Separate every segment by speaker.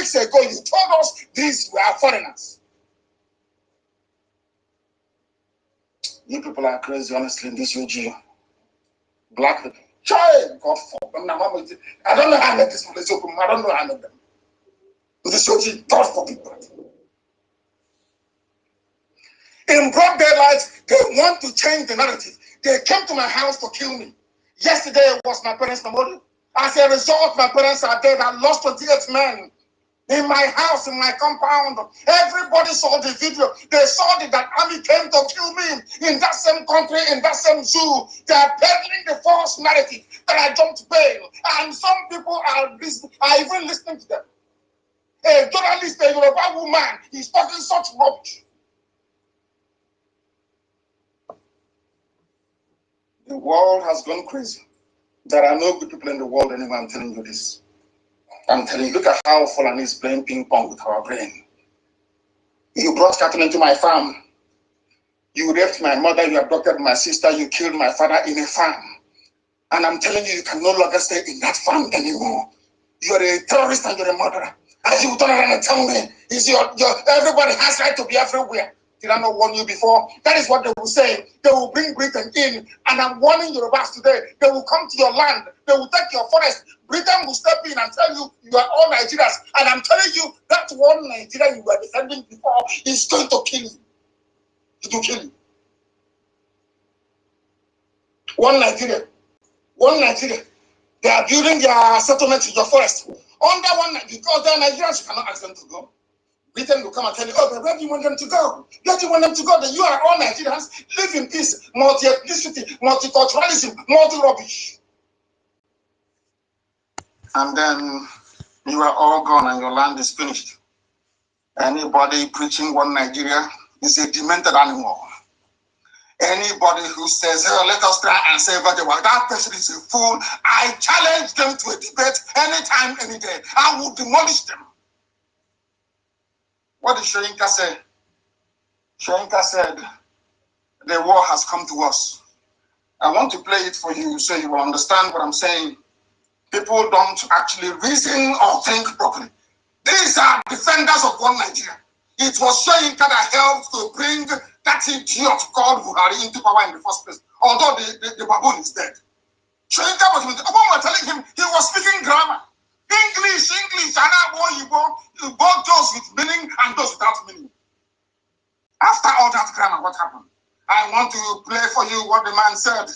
Speaker 1: weeks ago, you told us these were foreigners. You people are crazy, honestly, in this OG. Black people. Child, God fuck. I don't know how I met this place open. I don't know how I met them. This OG, God fuck people. In broad daylight, they want to change the narrative. They came to my house to kill me. Yesterday was my parents' memorial. As a result, my parents are dead. I lost 28 men in my house, in my compound. Everybody saw the video. They saw that army came to kill me in that same country, in that same zoo. They are peddling the false narrative that I jumped bail. And some people are even listening to them. A journalist, a Yoruba woman, is talking such rubbish. The world has gone crazy. There are no good people in the world anymore. I'm telling you this. I'm telling you, look at how Fulani is playing ping pong with our brain. You brought cattle into my farm. You raped my mother, you abducted my sister, you killed my father in a farm. And I'm telling you, you can no longer stay in that farm anymore. You're a terrorist and you're a murderer. And you turn around and tell me, everybody has right to be everywhere. Did I not warn you before? That is what they will say. They will bring Britain in. And I'm warning Yorubas today. They will come to your land. They will take your forest. Britain will step in and tell you, you are all Nigerians. And I'm telling you, that one Nigeria you were defending before is going to kill you. It will kill you. One Nigeria. One Nigeria. They are building their settlement in your forest. Under one, because they are Nigerians, you cannot ask them to go. Britain will come and tell you, oh, but where do you want them to go? Where do you want them to go? Then you are all Nigerians. Live in peace, multi-ethnicity, multiculturalism, multi-rubbish. And then you are all gone and your land is finished. Anybody preaching one Nigeria is a demented animal. Anybody who says, oh, let us try and save the world, that person is a fool. I challenge them to a debate anytime, any day. I will demolish them. What did Shoyinka say? Shoyinka said, the war has come to us. I want to play it for you so you will understand what I'm saying. People don't actually reason or think properly. These are defenders of one Nigeria. It was Shoyinka that helped to bring that idiot called Buhari into power in the first place. Although the baboon is dead. Shoyinka was telling him he was speaking grammar. English, and both those with meaning and those without meaning. After all that grammar, what happened? I want to play for you what the man said.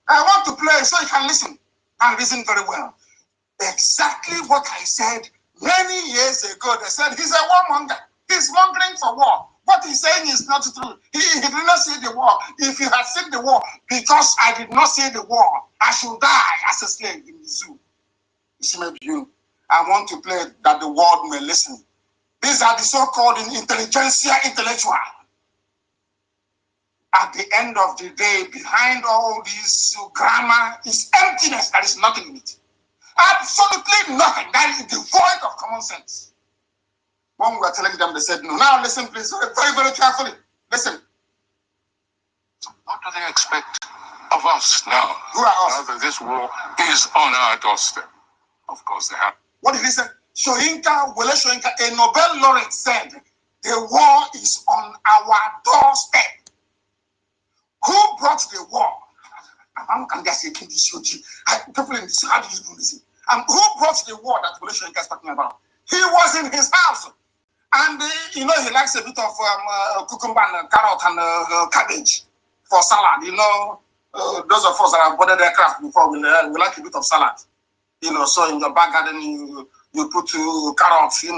Speaker 1: I want to play so you can listen and listen very well. Exactly what I said many years ago. They said he's a warmonger. He's mongering for war. What he's saying is not true. He did not see the war. If you had seen the war, because I did not see the war, I should die as a slave in the zoo. I want to play that the world may listen. These are the so-called intelligentsia intellectual. At the end of the day, behind all this grammar is emptiness. There is nothing in it. Absolutely nothing. That is devoid of common sense. When we were telling them, they said, no. Now listen, please, very, very carefully. Listen.
Speaker 2: What do they expect of us now?
Speaker 1: Who are us?
Speaker 2: Now that this war is on our doorstep. Of course they have.
Speaker 1: What did he say? Shoyinka, Wele Shoyinka, a Nobel laureate said, the war is on our doorstep. Who brought the war? People in this, how do you do this? Who brought the war that Wele Shoyinka is talking about? He was in his house. And he likes a bit of cucumber and carrot and cabbage for salad. Those of us that have boarded aircraft before, we like a bit of salad. So in your back garden, you put carrots, in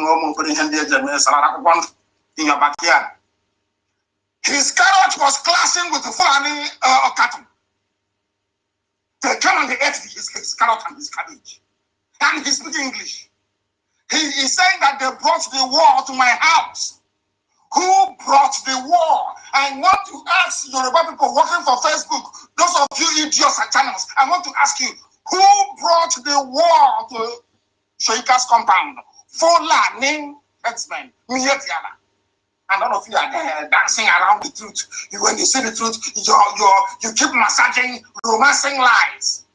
Speaker 1: your backyard. His carrot was clashing with the Fulani cattle. They came and they ate his carrot and his cabbage. And he speaks English. He is saying that they brought the war to my house. Who brought the war? I want to ask Yoruba people working for Facebook, those of you idiots and channels, I want to ask you, who brought the war to Shoyinka's compound? Fulani headsmen, Miyetiana. And all of you are there dancing around the truth. When you see the truth, you keep massaging, romancing lies.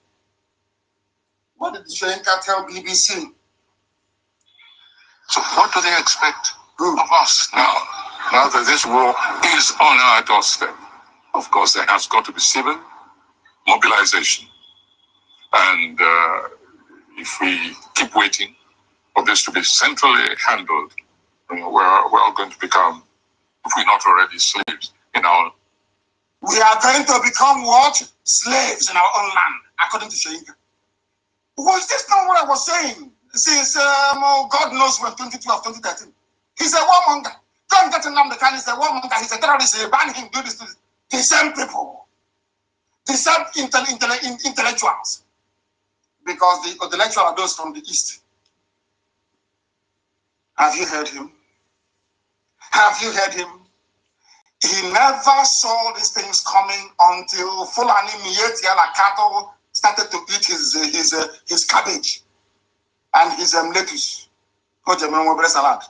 Speaker 1: What did Shoyinka tell BBC?
Speaker 2: So what do they expect of us now? Now that this war is on our doorstep, of course, there has got to be civil mobilization. And if we keep waiting for this to be centrally handled, we're all going to become, if we're not already, slaves in our...
Speaker 1: We are going to become what? Slaves in our own land, according to Sheikh. Was this not what I was saying since, God knows when, 2012, 2013? He's a warmonger. Don't get him the kind, he's a warmonger, he's a terrorist, they ban him, do this to this. The same people, the same intellectuals, because the intellectuals are those from the East. Have you heard him? Have you heard him? He never saw these things coming until Fulani Mietiala cattle started to eat his cabbage and his lettuce, salad.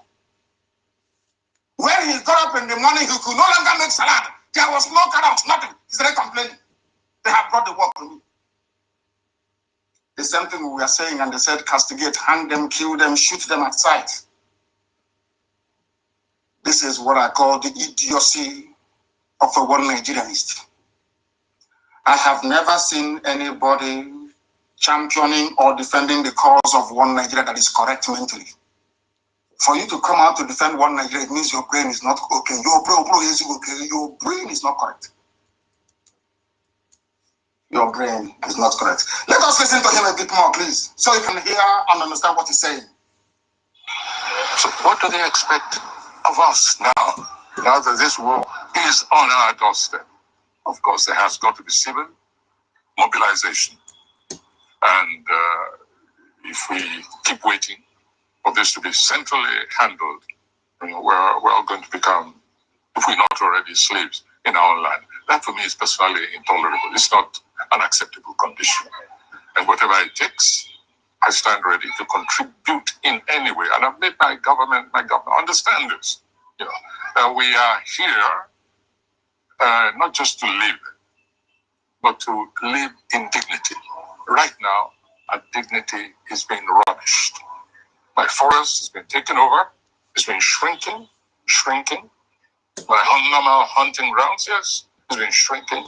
Speaker 1: When he got up in the morning, he could no longer make salad. There was no carrot, nothing. He started complaining. They have brought the work to me. The same thing we were saying, and they said castigate, hang them, kill them, shoot them at sight. This is what I call the idiocy of a one Nigerianist. I have never seen anybody championing or defending the cause of one Nigeria that is correct mentally. For you to come out to defend one Nigeria, it means your brain is not okay. Your brain is not correct. Your brain is not correct. Let us listen to him a bit more, please, so you can hear and understand what he's saying.
Speaker 2: So what do they expect of us now? Now that this war is on our doorstep, of course, there has got to be civil mobilization. And if we keep waiting for this to be centrally handled, we're all going to become, if we're not already, slaves in our land. That for me is personally intolerable. It's not an acceptable condition. And whatever it takes, I stand ready to contribute in any way. And I've made my government understand this. We are here not just to live, but to live in dignity. Right now, our dignity is being rubbished. My forest has been taken over. It's been shrinking. My normal hunting grounds, yes, it's been shrinking.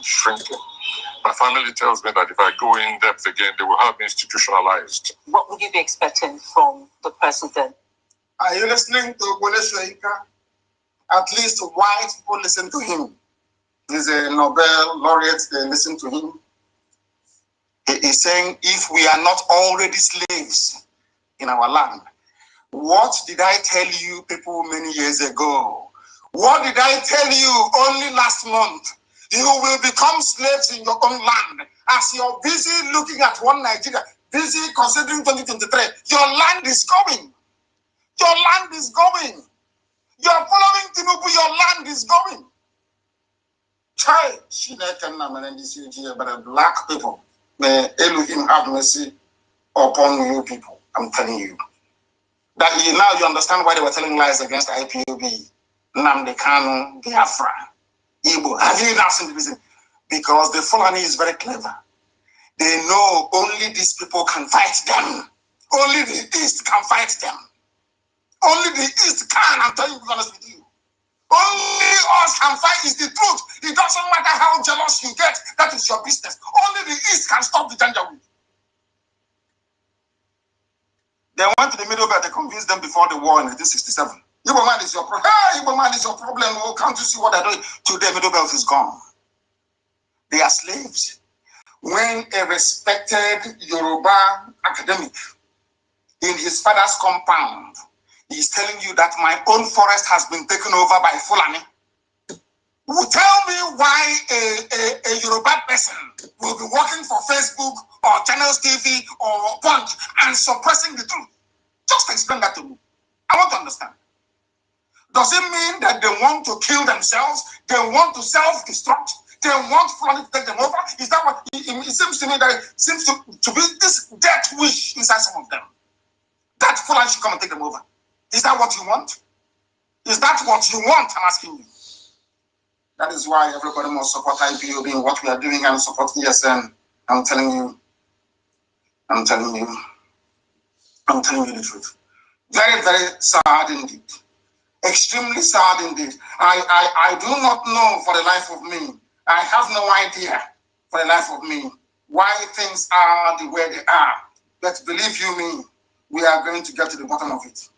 Speaker 2: My family tells me that if I go in depth again, they will have me institutionalized.
Speaker 3: What would you be expecting from the president?
Speaker 1: Are you listening to Boneshoika? At least white people listen to him. He's a Nobel laureate, they listen to him. He is saying, if we are not already slaves in our land, what did I tell you people many years ago? What did I tell you only last month? You will become slaves in your own land. As you're busy looking at one Nigeria, busy considering 2023, your land is going. Your land is going. You're following Tinubu, your land is going. Child, but black people, may Elohim have mercy upon you people. I'm telling you. That now you understand why they were telling lies against IPOB, Nnamdi Kanu, Biafra, Igbo. Have you now seen the reason? Because the Fulani is very clever. They know only these people can fight them. Only the East can fight them. Only the East can, I'm telling you, to be honest with you. Only us can fight is the truth. It doesn't matter how jealous you get, that is your business. Only the East can stop the Janjaweed. They went to the Middle Belt, they convinced them before the war in 1967. Igbo man is your problem. Hey, Igbo man is your problem. Oh, can't you see what they're doing? Today, Middle Belt is gone. They are slaves. When a respected Yoruba academic in his father's compound is telling you that my own forest has been taken over by Fulani, tell me why a Yoruba person will be working for Facebook or Channels TV or Punch and suppressing the truth. Just explain that to me. I want to understand. Does it mean that they want to kill themselves? They want to self-destruct? They want Fulani to take them over? Is that what it seems to me that it seems to be this death wish inside some of them? That Fulani should come and take them over. Is that what you want? Is that what you want? I'm asking you. That is why everybody must support IPOB in what we are doing and support ESN. I'm telling you the truth. Very, very sad indeed. Extremely sad indeed. I do not know for the life of me. I have no idea for the life of me why things are the way they are. But believe you me, we are going to get to the bottom of it.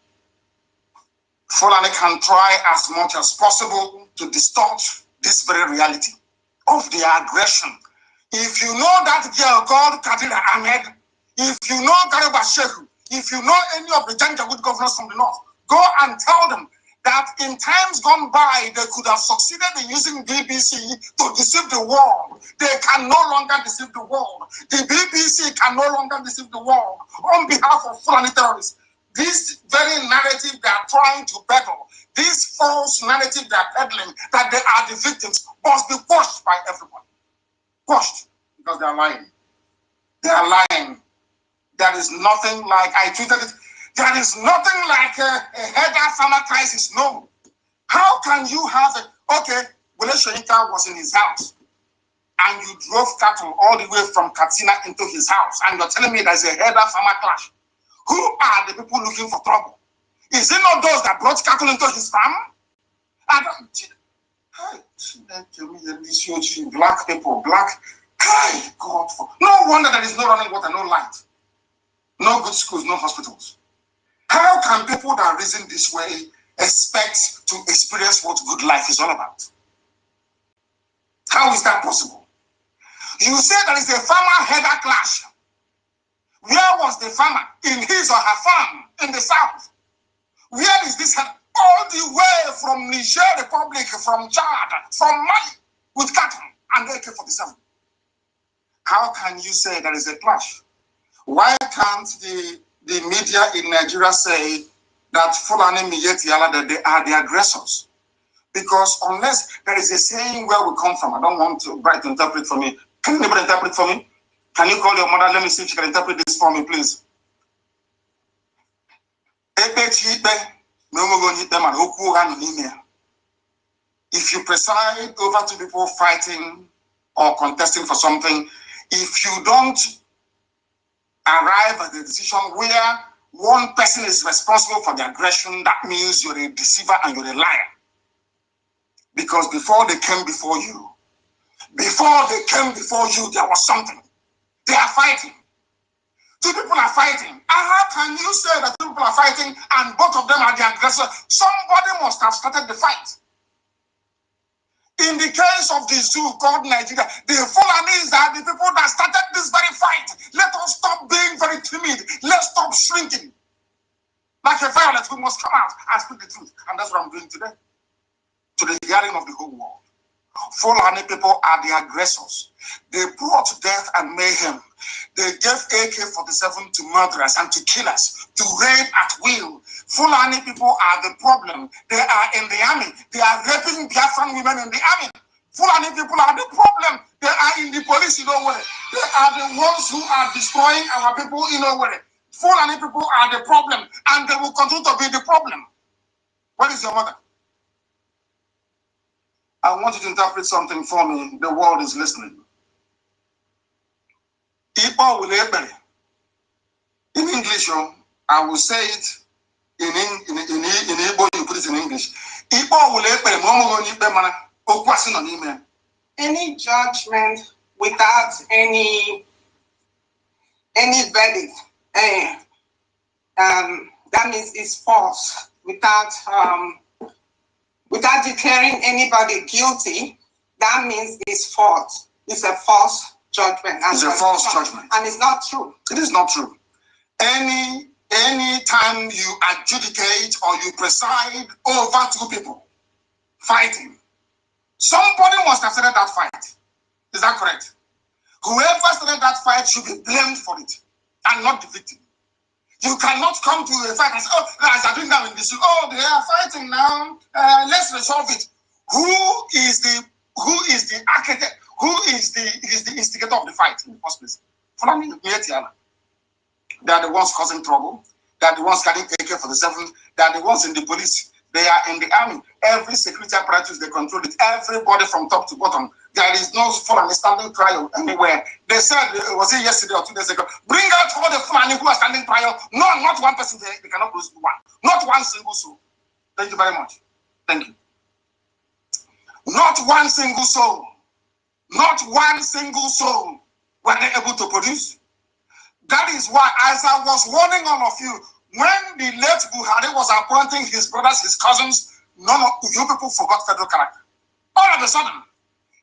Speaker 1: Fulani can try as much as possible to distort this very reality of the aggression. If you know that girl called Kadira Ahmed, if you know Garba Shehu, if you know any of the Janjaweed governors from the north, go and tell them that in times gone by, they could have succeeded in using BBC to deceive the world. They can no longer deceive the world. The BBC can no longer deceive the world on behalf of Fulani terrorists. This very narrative they are trying to peddle, this false narrative they are peddling, that they are the victims, must be quashed by everyone. Quashed, because they are lying. They are lying. There is nothing like, I tweeted it, there is nothing like a header farmer crisis. No. How can you have it? Okay, Wole Soyinka was in his house and you drove cattle all the way from Katsina into his house and you're telling me there's a header farmer clash. Who are the people looking for trouble? Is it not those that brought cattle into his farm? Black people, black. Hey, God. No wonder there is no running water, no light. No good schools, no hospitals. How can people that reason this way expect to experience what good life is all about? How is that possible? You say there is a farmer header clash. Where was the farmer in his or her farm in the south? Where is this header? All the way from Niger Republic, from Chad, from Mali, with cattle and AK-47. How can you say there is a clash? Why can't the media in Nigeria say that Fulani Miyetiala, that they are the aggressors? Because unless there is a saying where we come from, I don't want to Bright to interpret for me. Can anybody interpret for me? Can you call your mother? Let me see if she can interpret this for me, please. If you preside over two people fighting or contesting for something, if you don't arrive at the decision where one person is responsible for the aggression, that means you're a deceiver and you're a liar. Because before they came before you, there was something. They are fighting. Two people are fighting. And how can you say that two people are fighting and both of them are the aggressor? Somebody must have started the fight. In the case of the zoo called Nigeria, the Fulanis are the people that started this very fight. Let us stop being very timid. Let's stop shrinking. Like a violet, we must come out and speak the truth. And that's what I'm doing today. To the hearing of the whole world. Fulani people are the aggressors. They brought death and mayhem. They gave AK-47 to murderers and to killers, to rape at will. Fulani people are the problem. They are in the army. They are raping Biafran women in the army. Fulani people are the problem. They are in the police in nowhere. They are the ones who are destroying our people in nowhere. Fulani people are the problem, and they will continue to be the problem. Where is your mother? I want you to interpret something for me. The world is listening. Ekpa will Ekpa. In English, I will say it in Igbo, you put it in English. Ekpa will Ekpa.
Speaker 4: Any judgment without any verdict, that means it's false. Without declaring anybody guilty, that means it's false. It's a false judgment.
Speaker 1: It's a false judgment.
Speaker 4: And it's not true.
Speaker 1: It is not true. Any time you adjudicate or you preside over two people fighting, somebody must have started that fight. Is that correct? Whoever started that fight should be blamed for it and not the victim. You cannot come to a fight and say, oh, as I doing now in this, oh, they are fighting now. Let's resolve it. Who is the architect? Who is the instigator of the fight in the first place? They are the ones causing trouble. They are the ones carrying AK-47. They are the ones in the police. They are in the army. Every security apparatus, they control it. Everybody from top to bottom. There is no Fulani standing trial anywhere. They said, was it yesterday or 2 days ago, bring out all the Fulani who are standing trial. No, not one person there. They cannot produce one. Not one single soul. Thank you very much. Thank you. Not one single soul. Not one single soul were they able to produce. That is why, as I was warning all of you, when the late Buhari was appointing his brothers, his cousins, none of you people forgot federal character. All of a sudden,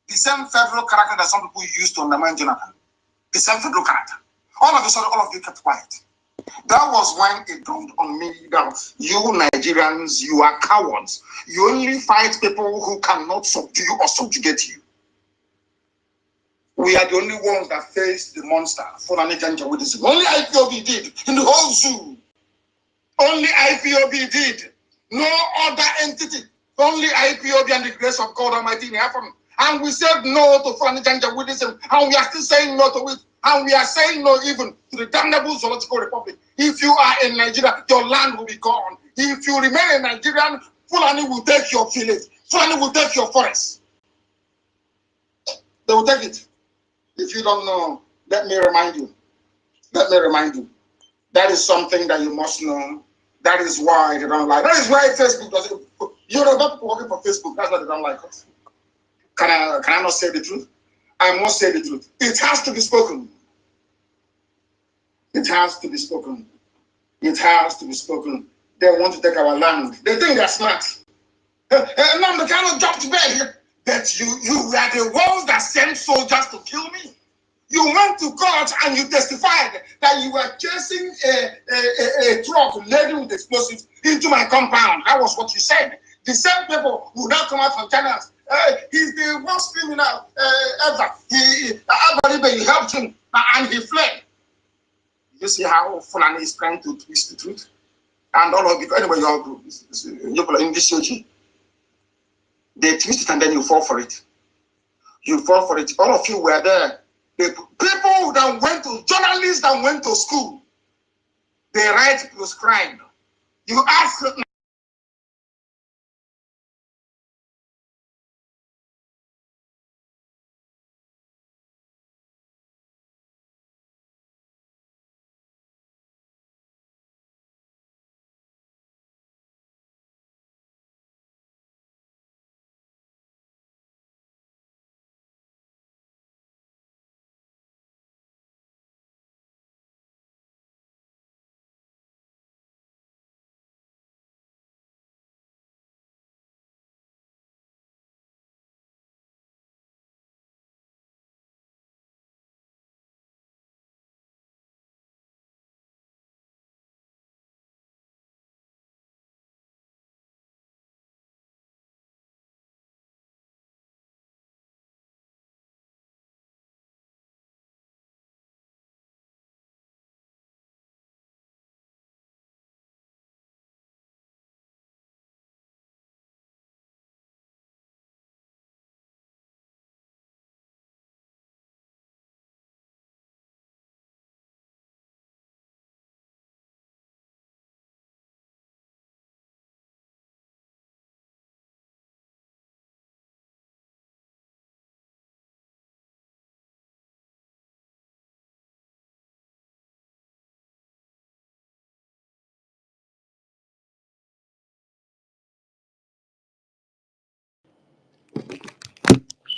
Speaker 1: the same federal character that some people used to undermine Jonathan, the same federal character. All of a sudden, all of you kept quiet. That was when it dawned on me that you Nigerians, you are cowards. You only fight people who cannot subdue or subjugate you. We are the only ones that faced the monster, Fulani Janjaweedism. Only IPOB did in the whole zoo. Only IPOB did. No other entity. Only IPOB and the grace of God Almighty in heaven. And we said no to Fulani Janjaweedism, and we are still saying no to it. And we are saying no even to the damnable Zoological Republic. If you are in Nigeria, your land will be gone. If you remain in Nigeria, Fulani will take your village. Fulani will take your forest. They will take it. If you don't know, let me remind you. Let me remind you. That is something that you must know. That is why they don't like. That is why Facebook doesn't. You're about people working for Facebook. That's why they don't like us. Can I not say the truth? I must say the truth. It has to be spoken. It has to be spoken. It has to be spoken. They want to take our land. They think they're smart. No, they cannot jump to bed. But you were the ones that sent soldiers to kill me. You went to court and you testified that you were chasing a truck laden with explosives into my compound. That was what you said. The same people who now come out from channels. He's the worst criminal ever. He helped him and he fled. You see how Fulani is trying to twist the truth? And all of you, anyway, you all do in this OG. They twist it and then you fall for it. You fall for it. All of you were there. The people that went to, journalists that went to school, they write prescribed. You ask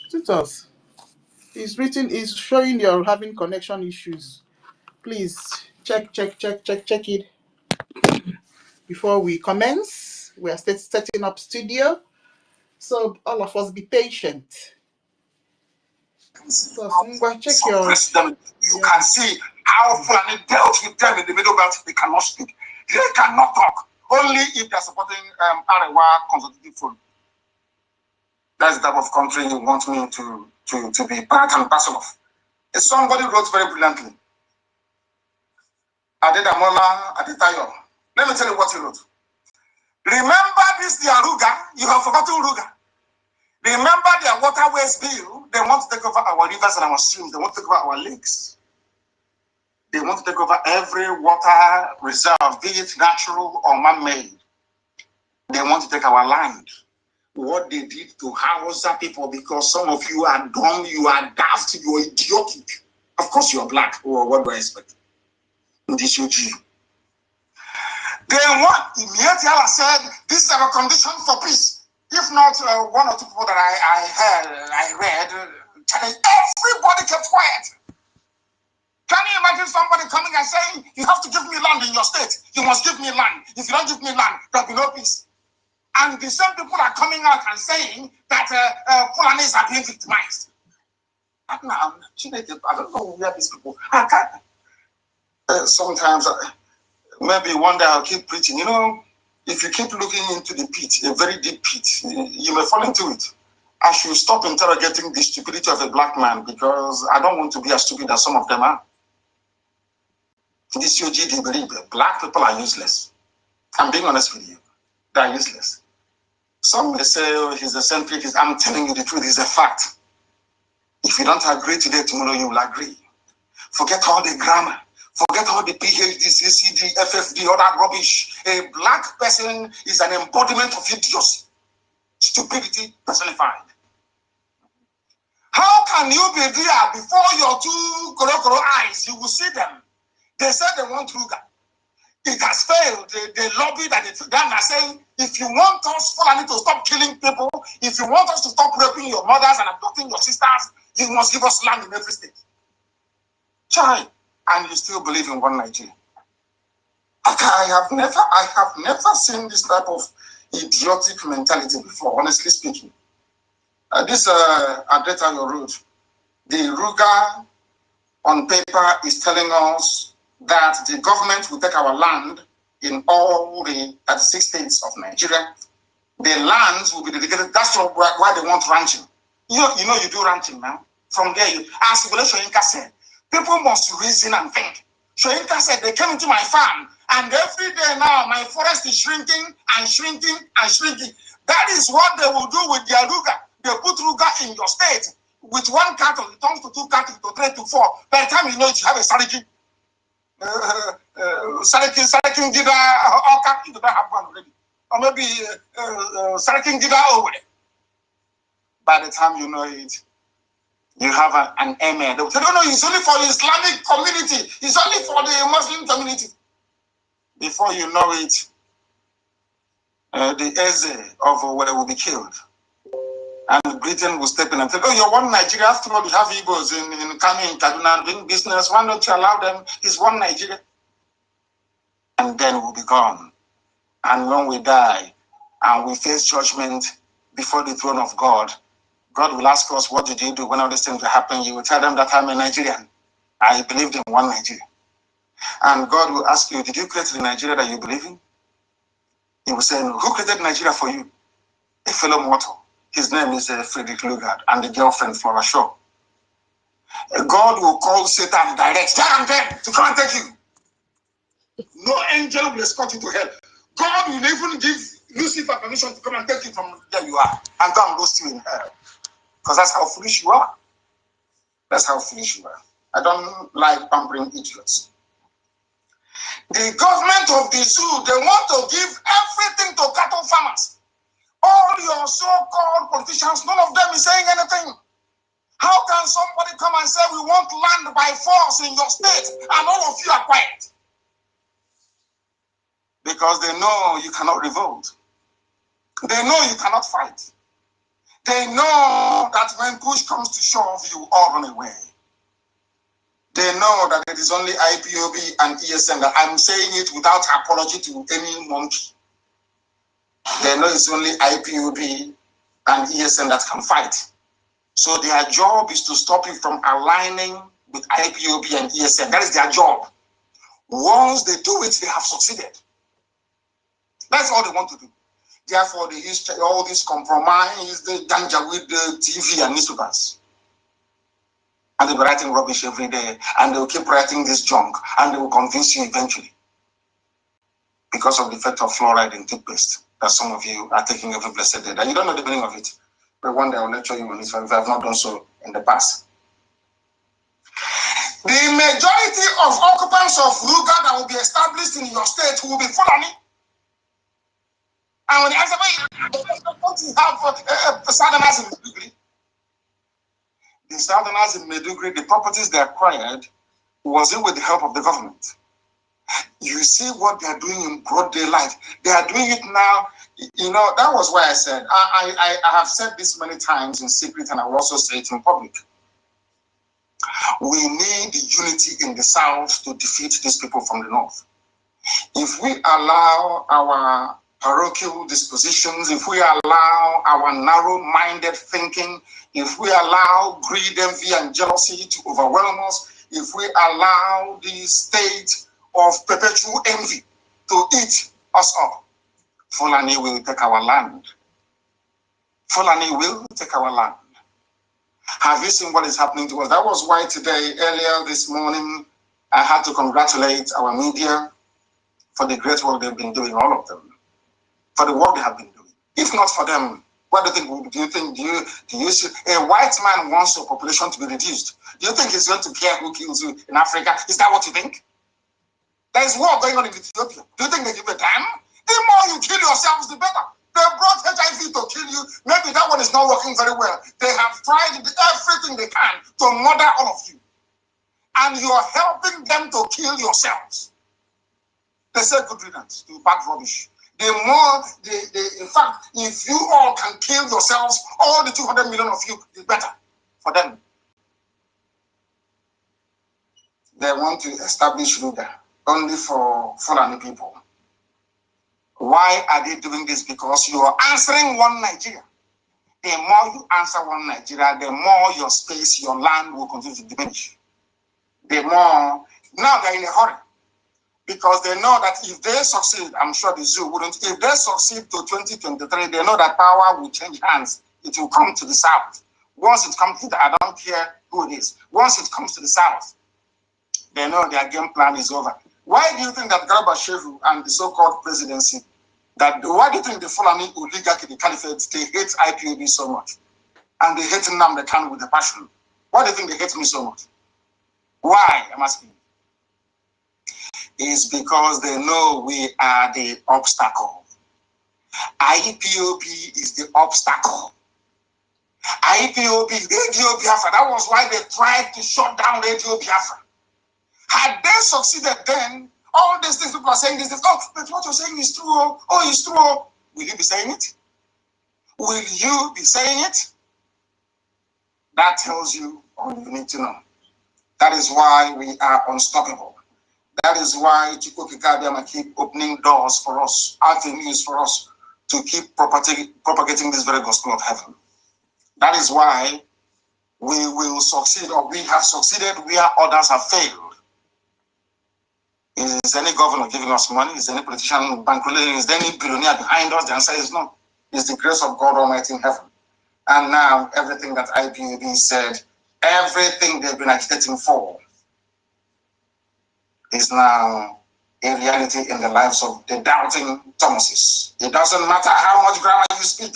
Speaker 5: Tutors, it's showing you're having connection issues. Please check it before we commence. We are setting up studio, so all of us be patient. So check your
Speaker 1: president. You can see how Fulani dealt with them in the Middle Belt. They cannot speak. They cannot talk. Only if they're supporting Arewa Consultative Forum. That's the type of country you want me to be part and parcel of. Somebody wrote very brilliantly. Adedamola Adetayo. Let me tell you what he wrote. Remember this, the Aruga? You have forgotten Uruga. Remember their waterways bill? They want to take over our rivers and our streams. They want to take over our lakes. They want to take over every water reserve, be it natural or man-made. They want to take our land. what they did to Hausa people, because some of you are dumb, you are daft, you are idiotic. Of course you are black, or what do I expect? This you. Then what? Immediately said, this is our condition for peace. If not, one or two people that I read, everybody kept quiet. Can you imagine somebody coming and saying, you have to give me land in your state. You must give me land. If you don't give me land, there'll be no peace. And the same people are coming out and saying that Fulanis are being victimized. I don't know where these people are. Sometimes, maybe one day I'll keep preaching. You know, if you keep looking into the pit, a very deep pit, you may fall into it. I should stop interrogating the stupidity of a black man, because I don't want to be as stupid as some of them are. This UG, they believe black people are useless. I'm being honest with you. They are useless. Some may say, oh, he's eccentric. I'm telling you the truth, it's a fact. If you don't agree today, tomorrow you will agree. Forget all the grammar. Forget all the PhD, CCD, FFD, all that rubbish. A black person is an embodiment of idiocy. Stupidity personified. How can you be there before your two koro eyes? You will see them. They said they want Ruga. It has failed. They lobbied and they are saying, if you want us Fulani to stop killing people, if you want us to stop raping your mothers and abducting your sisters, you must give us land in every state. Chai, and you still believe in one Nigeria. I have never seen this type of idiotic mentality before, honestly speaking. This Adeta your route, the Ruga on paper is telling us that the government will take our land in all the 36 states of Nigeria. The lands will be dedicated. That's why they want ranching. You know you do ranching now. From there, as Shoyinka said, people must reason and think. Shoyinka said they came into my farm, and every day now my forest is shrinking and shrinking and shrinking. That is what they will do with their Ruga. They put Ruga in your state. With one cattle, it turns to 2 cattle, to 3 to 4. By the time you know it, you have a Sariki. Sariki Gida Oka, you don't have one already. Or maybe Sariki Gida over. By the time you know it, you have an emir. They will say, no, it's only for the Islamic community. It's only for the Muslim community. Before you know it, the Eze of Owerri will be killed. And Britain will step in and say, oh, you're one Nigeria. After all, you have Igbos in Kano, in Kaduna, doing business. Why don't you allow them? It's one Nigeria. And then we'll be gone. And when we die and we face judgment before the throne of God, God will ask us, what did you do when all these things were happening? You will tell them that I'm a Nigerian. I believed in one Nigeria. And God will ask you, did you create the Nigeria that you believe in? He will say, no. Who created Nigeria for you? A fellow mortal. His name is Frederick Lugard, and the girlfriend Flora Shaw. God will call Satan direct, there and then, to come and take you. No angel will escort you to hell. God will even give Lucifer permission to come and take you from where you are and go and roast you in hell. Because that's how foolish you are. That's how foolish you are. I don't like pampering idiots. The government of the zoo, they want to give everything to cattle farmers. All your so-called politicians, none of them is saying anything. How can somebody come and say we want land by force in your state and all of you are quiet? Because they know you cannot revolt. They know you cannot fight. They know that when push comes to shove, you all run away. They know that it is only IPOB and ESN that I'm saying it without apology to any monkey. They know it's only IPOB and ESN that can fight. So their job is to stop you from aligning with IPOB and ESN. That is their job. Once they do it, they have succeeded. That's all they want to do. Therefore, they use all this compromise, the danger with the TV and newspapers. And they'll be writing rubbish every day, and they'll keep writing this junk, and they will convince you eventually. Because of the effect of fluoride in toothpaste that some of you are taking every blessed day. And you don't know the meaning of it. But one day I'll lecture you on it if I have not done so in the past. The majority of occupants of Ruga that will be established in your state will be Fulani. And when they answer, don't you have Southerners in Maiduguri? The Southerners in Maiduguri, the properties they acquired, was it with the help of the government? You see what they are doing in broad daylight. They are doing it now. You know, that was why I said, I have said this many times in secret, and I will also say it in public. We need unity in the South to defeat these people from the North. If we allow our parochial dispositions, if we allow our narrow-minded thinking, if we allow greed, envy, and jealousy to overwhelm us, if we allow the state of perpetual envy to eat us up, Fulani will take our land. Fulani will take our land. Have you seen what is happening to us? That was why today, earlier this morning, I had to congratulate our media for the great work they've been doing, all of them, for the work they have been doing. If not for them, what do you think? Do you see a white man wants your population to be reduced? Do you think he's going to care who kills you in Africa? Is that what you think? There is war going on in Ethiopia. Do you think they give a damn? The more you kill yourselves, the better. They brought HIV to kill you. Maybe that one is not working very well. They have tried everything they can to murder all of you. And you are helping them to kill yourselves. They say good riddance to bad rubbish. The more, in fact, if you all can kill yourselves, all the 200 million of you, is better for them. They want to establish Ruga only for Fulani people. Why are they doing this? Because you are answering one Nigeria. The more you answer one Nigeria, the more your space, your land will continue to diminish. The more, now they're in a hurry. Because they know that if they succeed, I'm sure the zoo wouldn't, if they succeed to 2023, they know that power will change hands. It will come to the South. Once it comes to the, I don't care who it is. Once it comes to the South, they know their game plan is over. Why do you think that Garba Shehu and the so-called presidency, why do you think the Fulani oligarchy, the caliphate, they hate IPOB so much? And they hate Nnamdi Kanu with a passion. Why do you think they hate me so much? Why, I'm asking? Is because they know we are the obstacle. IPOB is the obstacle. IPOB, Radio Biafra, that was why they tried to shut down Radio Biafra. Had they succeeded then, all these things people are saying these things, oh, but what you're saying is true, oh, it's true. Will you be saying it? Will you be saying it? That tells you all you need to know. That is why we are unstoppable. That is why Chukwu Kikabiyama keep opening doors for us, avenues for us to keep propagating this very gospel of heaven. That is why we will succeed, or we have succeeded where others have failed. Is any governor giving us money? Is any politician bankrolling? Is there any billionaire behind us? The answer is no. It's the grace of God Almighty in heaven. And now everything that IPOB said, everything they've been agitating for, is now a reality in the lives of the doubting Thomases. It doesn't matter how much grammar you speak.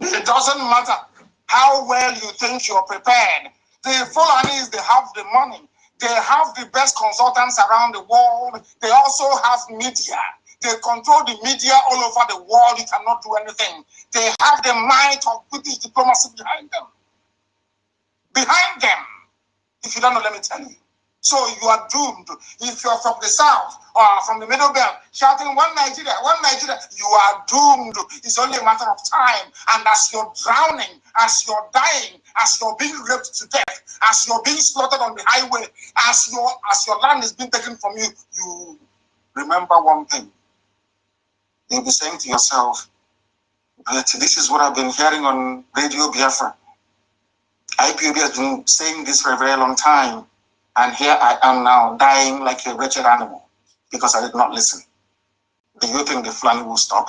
Speaker 1: It doesn't matter how well you think you're prepared. The Fulanis, they have the money. They have the best consultants around the world. They also have media. They control the media all over the world. You cannot do anything. They have the might of British diplomacy behind them. Behind them. If you don't know, let me tell you. So you are doomed. If you're from the South or from the Middle Belt, shouting one Nigeria, you are doomed. It's only a matter of time. And as you're drowning, as you're dying, as you're being raped to death, as you're being slaughtered on the highway, as your land is being taken from you, you remember one thing. You'll be saying to yourself, but this is what I've been hearing on Radio Biafra. IPOB has been saying this for a very long time. And here I am now dying like a wretched animal because I did not listen. Do you think the Fulani will stop?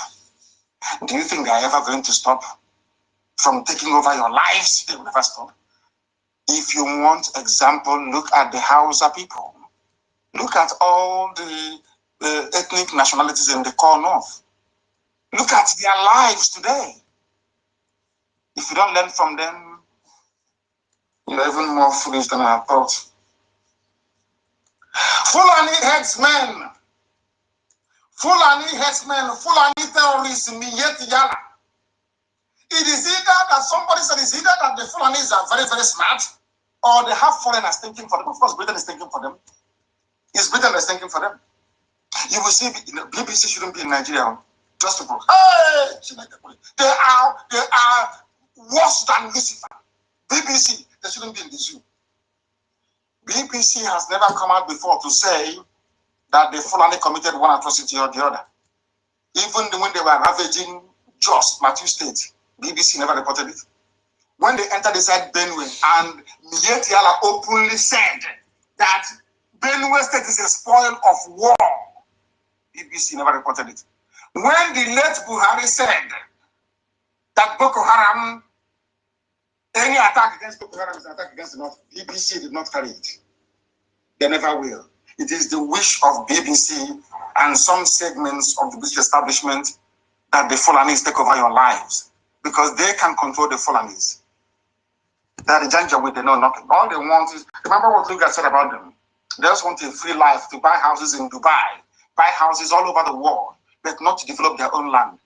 Speaker 1: Do you think they are ever going to stop from taking over your lives? They will never stop. If you want example, look at the Hausa people. Look at all the ethnic nationalities in the core north. Look at their lives today. If you don't learn from them, you're even more foolish than I thought. Fulani headsmen, Fulani terrorists, Miyeti Yala. It is either that somebody said it's either that the Fulanis are very, very smart, or they have foreigners thinking for them. Of course, Britain is thinking for them. It's Britain that's thinking for them. You will see, BBC shouldn't be in Nigeria just to prove. Hey, they are worse than Lucifer. BBC, they shouldn't be in the zoo. BBC has never come out before to say that the Fulani committed one atrocity or the other. Even when they were ravaging Jos, Matthew State, BBC never reported it. When they entered inside Benue, and Mietiala openly said that Benue State is a spoil of war, BBC never reported it. When the late Buhari said that Boko Haram, any attack against Boko Haram is an attack against the North, BBC did not carry it. They never will. It is the wish of BBC and some segments of the British establishment that the Fulanis take over your lives, because they can control the Fulanis. They are the Janjaweed, they know nothing. All they want is, remember what Luga said about them? They just want a free life, to buy houses in Dubai, buy houses all over the world, but not to develop their own land.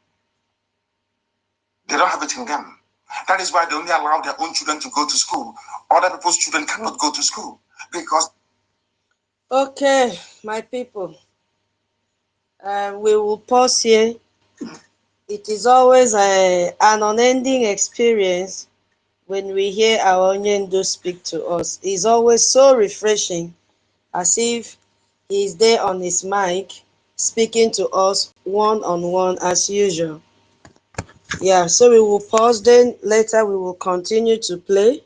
Speaker 1: They don't have it in them. That is why they only allow their own children to go to school. Other people's children cannot go to school because...
Speaker 6: Okay, my people, we will pause here. It is always an unending experience when we hear our Onyendo speak to us. It's always so refreshing, as if he's there on his mic, speaking to us one-on-one as usual. Yeah, so we will pause, then later we will continue to play.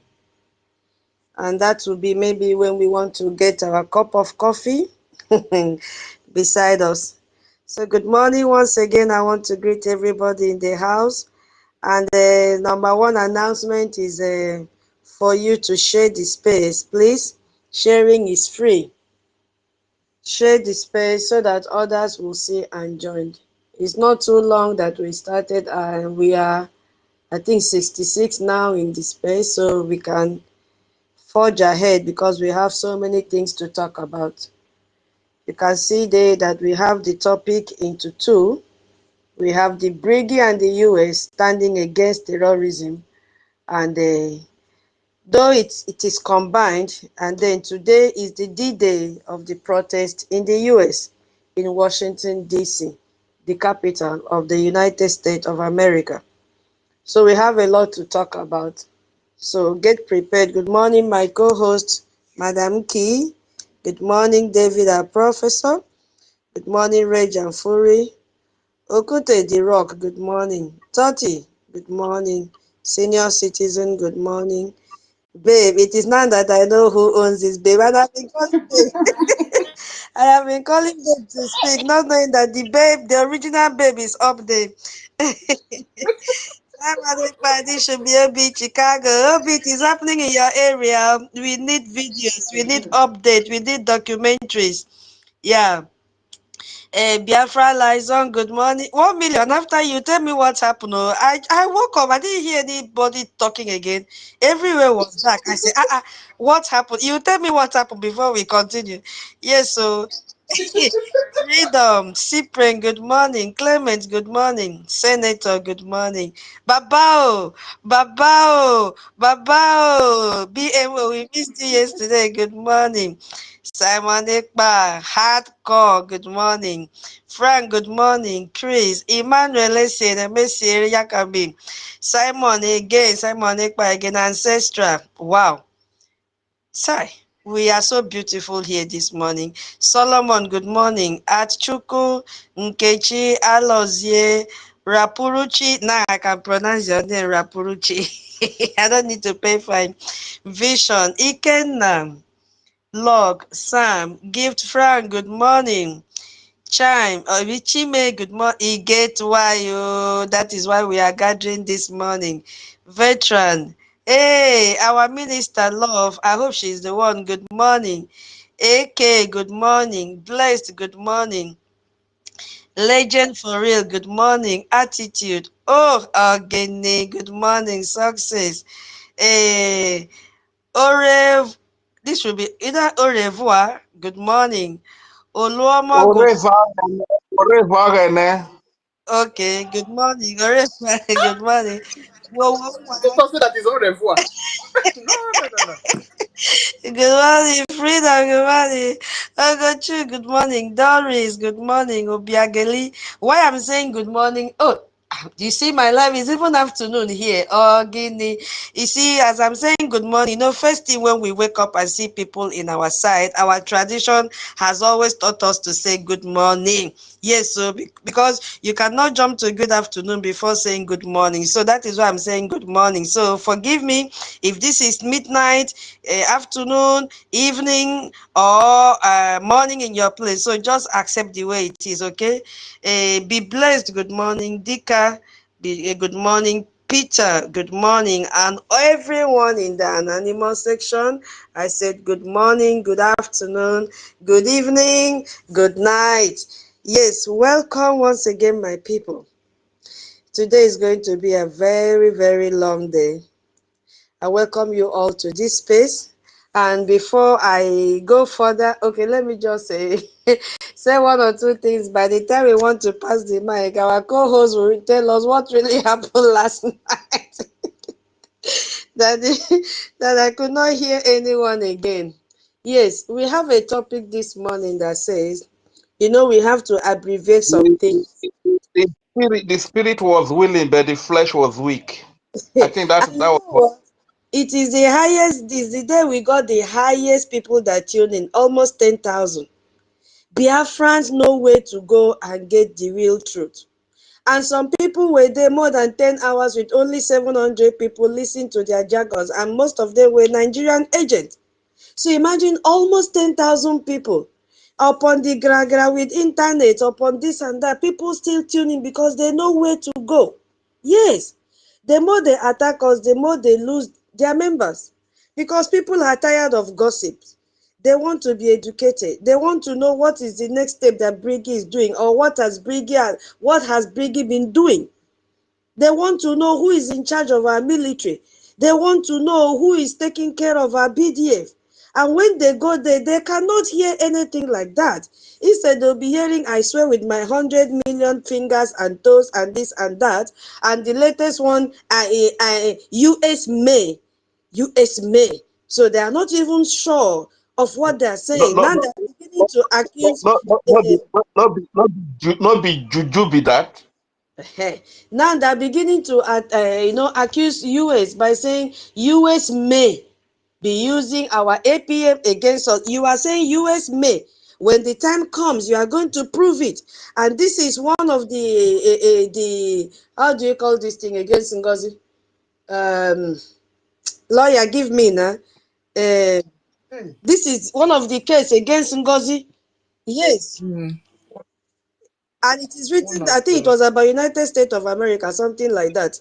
Speaker 6: And that will be maybe when we want to get our cup of coffee beside us. So good morning once again. I want to greet everybody in the house. And the number one announcement is for you to share the space. Please, sharing is free. Share the space so that others will see and join. It's not too long that we started, and we are, I think, 66 now in the space, so we can forge ahead because we have so many things to talk about. You can see there that we have the topic into two. We have the Brgie and the US standing against terrorism, and though it is combined, and then today is the D-Day of the protest in the US, in Washington, D.C., the capital of the United States of America. So we have a lot to talk about. So get prepared. Good morning, my co-host, Madam Key. Good morning, David, our professor. Good morning, Reg and Fury. Okute the Rock, good morning. Toti, good morning. Senior citizen, good morning. Babe, it is now that I know who owns this babe. And I've been calling babe. I have been calling babe to speak, not knowing that the babe, the original babe is up there. This should be a bit Chicago. A bit is happening in your area. We need videos, we need updates, we need documentaries. Yeah. Biafra Liaison, good morning. 1 million after you tell me what happened. Oh, I woke up, I didn't hear anybody talking again. Everywhere was dark. I said, what happened? You tell me what happened before we continue. Yes, so Freedom, Cyprian, good morning. Clement, good morning. Senator, good morning. Babao, Babao, Babao. BMO, we missed you yesterday. Good morning. Simon Ekpa, Hardcore, good morning. Frank, good morning. Chris, Emmanuel, Messi, Yakabi. Simon again, Simon Ekpa again, Ancestral. Wow. Sai, we are so beautiful here this morning. Solomon, good morning. Atchuku, Nkechi, Alozie, Rapuruchi. Now I can pronounce your name, Rapuruchi. I don't need to pay fine. Vision, Ikenna. Log, Sam, Gift Frank, good morning. Chime, Obichime, good morning. Get why that is why we are gathering this morning. Veteran, hey, our minister, love, I hope she's the one. Good morning. AK, good morning. Blessed, good morning. Legend for real, good morning. Attitude, oh, Ogene, good morning. Success, hey. This will be either au revoir, good morning. Oluoma, okay, good morning. Good morning.
Speaker 5: They thought that is au revoir. No.
Speaker 6: Good morning, Frida. Good morning. Ogochu, good morning. Doris, good morning. Obiageli. Why I'm saying good morning? Oh, you see, my life is even afternoon here. Oh, Guinea. You see, as I'm saying good morning, you know, first thing when we wake up and see people in our side, our tradition has always taught us to say good morning. Yes, so because you cannot jump to good afternoon before saying good morning. So that is why I'm saying good morning. So forgive me if this is midnight, afternoon, evening, or morning in your place. So just accept the way it is, okay? Be blessed. Good morning, Dika. Good morning, Peter. Good morning, and everyone in the anonymous section. I said good morning, good afternoon, good evening, good night. Yes, welcome once again, my people. Today is going to be a very, very long day. I welcome you all to this space. And before I go further, okay, let me just say, say one or two things. By the time we want to pass the mic, our co-host will tell us what really happened last night. that I could not hear anyone again. Yes, we have a topic this morning that says, you know, we have to abbreviate some things.
Speaker 7: The spirit was willing, but the flesh was weak. I think that was what.
Speaker 6: It is the highest, this is the day we got the highest people that tune in, almost 10,000. Biafrans know where to go and get the real truth. And some people were there more than 10 hours with only 700 people listening to their jargons, and most of them were Nigerian agents. So imagine almost 10,000 people upon the gra with internet, upon this and that, people still tuning because they know where to go. Yes, the more they attack us, the more they lose their members, because people are tired of gossips. They want to be educated. They want to know what is the next step that Brgie is doing, or what has Brgie been doing. They want to know who is in charge of our military. They want to know who is taking care of our BDF. And when they go there, they cannot hear anything like that. Instead, they'll be hearing, I swear with my 100 million fingers and toes and this and that. And the latest one, US May. US May. So they are not even sure of what they're saying. Now they're beginning to accuse.
Speaker 7: Not be juju be that.
Speaker 6: Now they're beginning to accuse US by saying US may be using our APM against us. You are saying US may. When the time comes, you are going to prove it. And this is one of the how do you call this thing against NGOZI? Lawyer, give me now. This is one of the case against NGOZI. Yes. And it is written, I think it was about United States of America, something like that.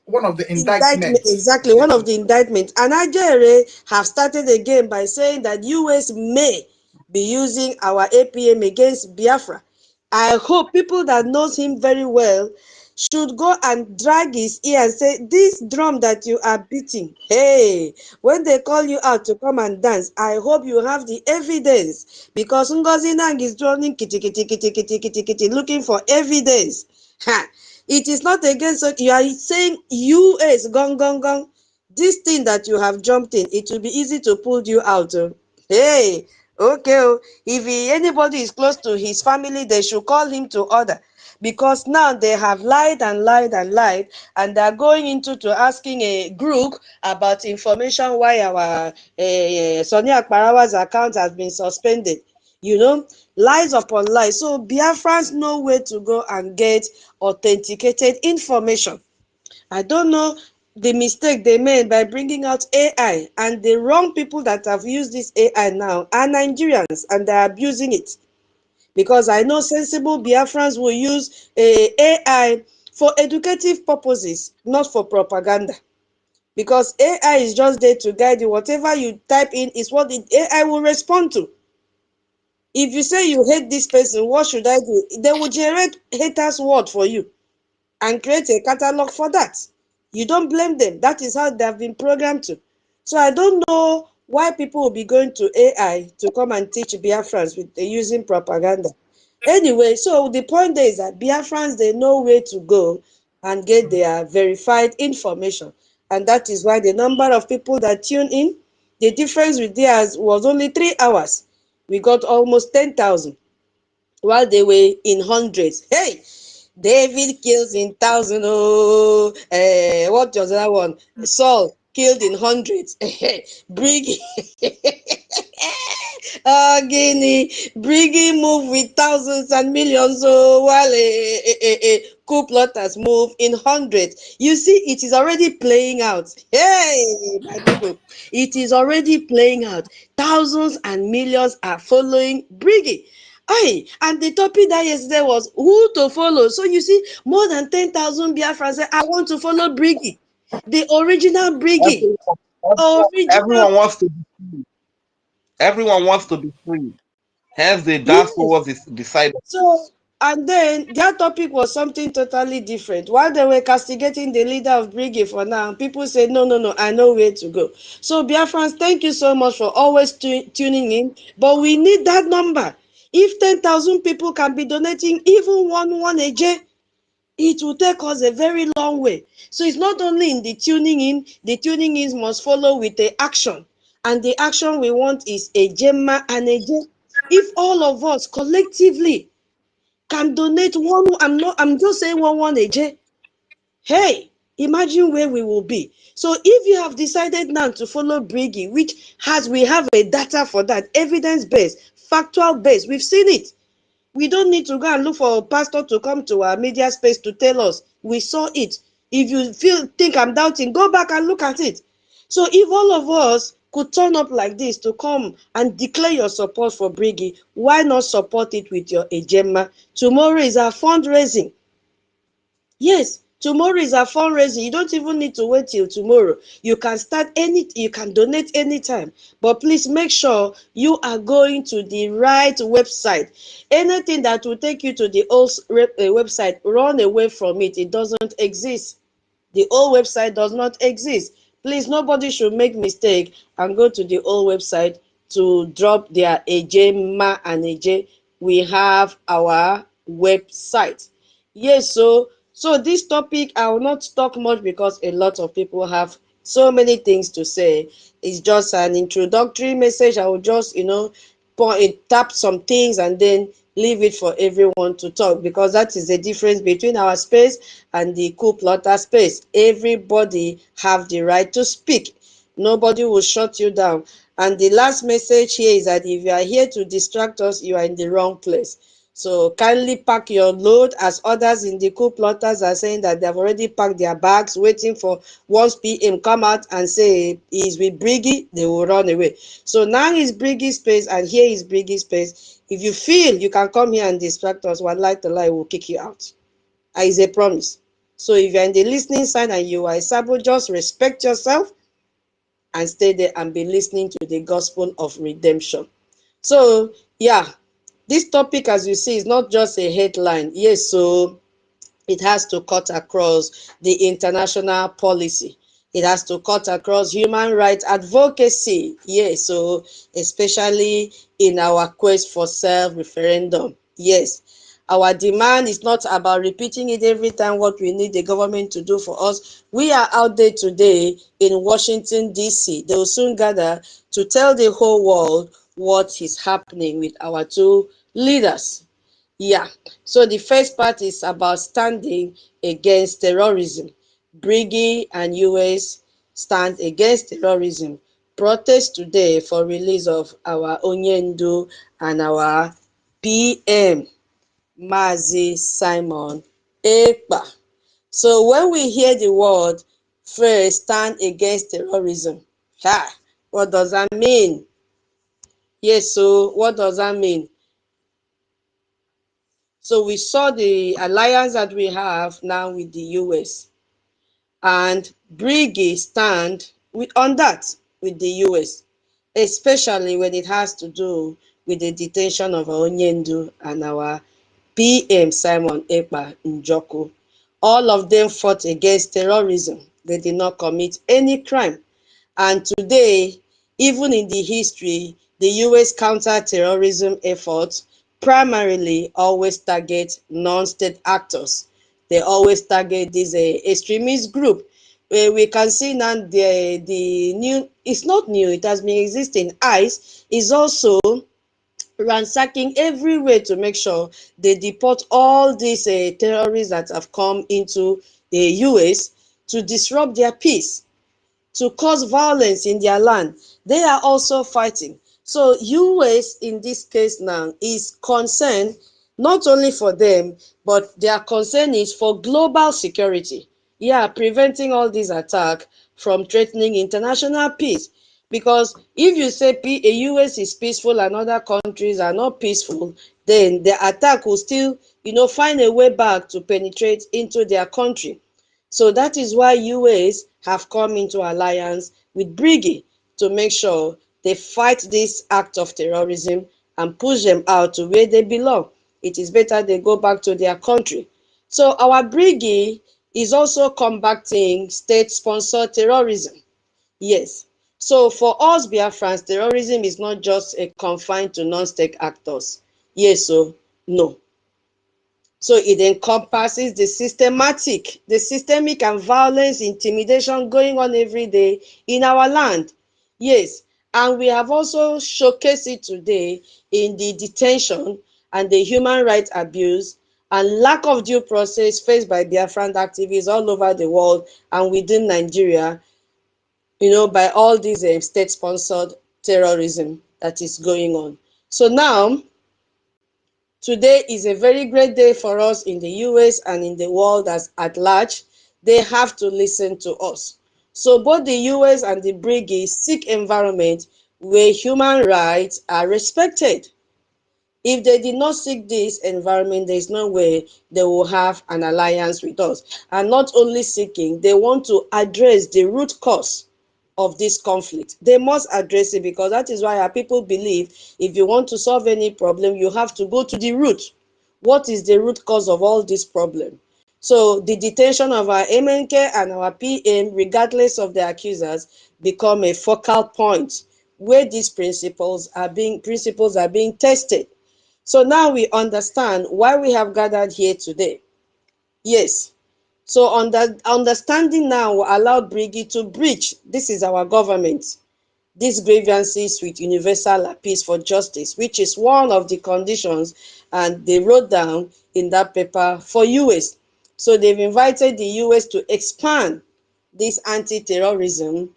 Speaker 5: One of the indictments.
Speaker 6: Exactly, one of the indictments. And Nigeria have started again by saying that US may be using our APM against Biafra. I hope people that knows him very well should go and drag his ear and say, this drum that you are beating, hey, when they call you out to come and dance, I hope you have the evidence, because Ngozi Nang is running kitty, looking for evidence. Ha. It is not against, you are saying US, gong. This thing that you have jumped in, it will be easy to pull you out. Hey, okay. If anybody is close to his family, they should call him to order. Because now they have lied, and they are going into to asking a group about information why our Sonia Akparawa's account has been suspended. You know, lies upon lies. So Biafrans know where to go and get authenticated information. I don't know the mistake they made by bringing out AI, and the wrong people that have used this AI now are Nigerians, and they're abusing it. Because I know sensible Biafrans will use AI for educative purposes, not for propaganda. Because AI is just there to guide you. Whatever you type in is what the AI will respond to. If you say you hate this person, what should I do? They will generate haters word for you and create a catalog for that. You don't blame them. That is how they have been programmed to. So I don't know why people will be going to AI to come and teach Biafrans with using propaganda. Anyway, so the point is that Biafrans, they know where to go and get their verified information. And that is why the number of people that tune in, the difference with theirs was only 3 hours. We got almost 10,000 while they were in hundreds. Hey, David kills in thousand. Oh, what was that one? Saul killed in hundreds. Brigi, Guinea, Brigi move with thousands and millions. Oh, while coup plotters move in hundreds. You see, it is already playing out. Hey, my people, it is already playing out. Thousands and millions are following Brigi. Aye, and the topic that yesterday was who to follow. So you see, more than 10,000 Biafrans said, I want to follow Brigi. The original Brigi. Original.
Speaker 7: Everyone wants to be free. Everyone wants to be free. Hence, they dance
Speaker 6: Yes.
Speaker 7: towards this decided.
Speaker 6: So, and then their topic was something totally different. While they were castigating the leader of Brigi for now, people said, no, no, no, I know where to go. So, Biafrans, thank you so much for always tuning in. But we need that number. If 10,000 people can be donating even one a day, it will take us a very long way. So it's not only in the tuning in must follow with the action. And the action we want is a Gemma and a J. If all of us collectively can donate one, I'm just saying one a J. Hey, imagine where we will be. So if you have decided now to follow Brigi, we have a data for that, evidence-based, factual based, we've seen it. We don't need to go and look for a pastor to come to our media space to tell us. We saw it. If you think I'm doubting, go back and look at it. So if all of us could turn up like this to come and declare your support for Brigi, why not support it with your Ejema? Tomorrow is our fundraising. Yes, tomorrow is our fundraising. You don't even need to wait till tomorrow. You can you can donate anytime. But please make sure you are going to the right website. Anything that will take you to the old website, run away from it. It doesn't exist. The old website does not exist. Please, nobody should make mistake and go to the old website to drop their AJ, Ma and AJ. We have our website. Yes, so this topic, I will not talk much because a lot of people have so many things to say. It's just an introductory message. I will just, tap some things and then leave it for everyone to talk, because that is the difference between our space and the coup plotter space. Everybody have the right to speak. Nobody will shut you down. And the last message here is that if you are here to distract us, you are in the wrong place. So kindly pack your load, as others in the coup plotters are saying that they've already packed their bags, waiting for once PM come out and say he's with Brigi, they will run away. So now is Brigi's space and here is Brigi's space. If you feel you can come here and distract us, wallahi taala, we'll kick you out. It's a promise. So if you're in the listening side and you are a sabo, just respect yourself and stay there and be listening to the gospel of redemption. So yeah, this topic, as you see, is not just a headline. Yes, so it has to cut across the international policy. It has to cut across human rights advocacy. Yes, so especially in our quest for self-referendum. Yes, our demand is not about repeating it every time what we need the government to do for us. We are out there today in Washington, D.C. They will soon gather to tell the whole world what is happening with our two leaders. Yeah, so the first part is about standing against terrorism. Brigi and US stand against terrorism. Protest today for release of our Onyendu and our PM, Mazi Simon Ekpa. So when we hear the word first stand against terrorism, what does that mean? Yes, so what does that mean? So we saw the alliance that we have now with the US, and Brigi stand on that with the US, especially when it has to do with the detention of our Onyendu and our PM Simon Ekpa Njoko. All of them fought against terrorism. They did not commit any crime. And today, even in the history, the US counter-terrorism efforts primarily always target non-state actors. they always target this extremist group. We can see now the new, it's not new, it has been existing. ICE is also ransacking everywhere to make sure they deport all these terrorists that have come into the US to disrupt their peace, to cause violence in their land. They are also fighting. So US in this case now is concerned not only for them, but their concern is for global security. Yeah, preventing all these attacks from threatening international peace. Because if you say a US is peaceful and other countries are not peaceful, then the attack will still, find a way back to penetrate into their country. So that is why US have come into alliance with Brgie to make sure they fight this act of terrorism and push them out to where they belong. It is better they go back to their country. So our Brgie is also combating state-sponsored terrorism. Yes. So for us Biafrans, terrorism is not just confined to non-state actors. Yes or no. So it encompasses the systemic and violence, intimidation going on every day in our land. Yes, and we have also showcased it today in the detention and the human rights abuse and lack of due process faced by Biafran activists all over the world and within Nigeria, by all these state-sponsored terrorism that is going on. So now, today is a very great day for us in the US and in the world at large. They have to listen to us. So both the US and the Brgie seek environment where human rights are respected. If they did not seek this environment, there is no way they will have an alliance with us. And not only seeking, they want to address the root cause of this conflict. They must address it, because that is why our people believe if you want to solve any problem, you have to go to the root. What is the root cause of all this problem? So the detention of our MNK and our PM, regardless of the accusers, become a focal point where these principles are being tested. So now we understand why we have gathered here today. Yes. So understanding now will allow Brgie to breach, this is our government, these grievances with universal appeals for justice, which is one of the conditions, and they wrote down in that paper for US. So they've invited the US to expand this anti-terrorism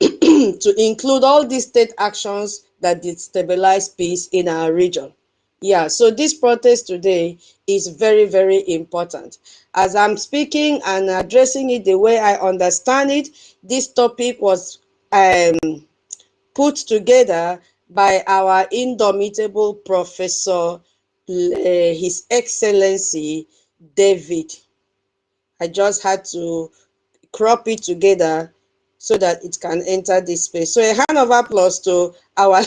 Speaker 6: to include all these state actions that destabilize peace in our region. Yeah, so this protest today is very, very important. As I'm speaking and addressing it the way I understand it, this topic was put together by our indomitable professor, His Excellency David. I just had to crop it together so that it can enter this space. So a hand of applause to our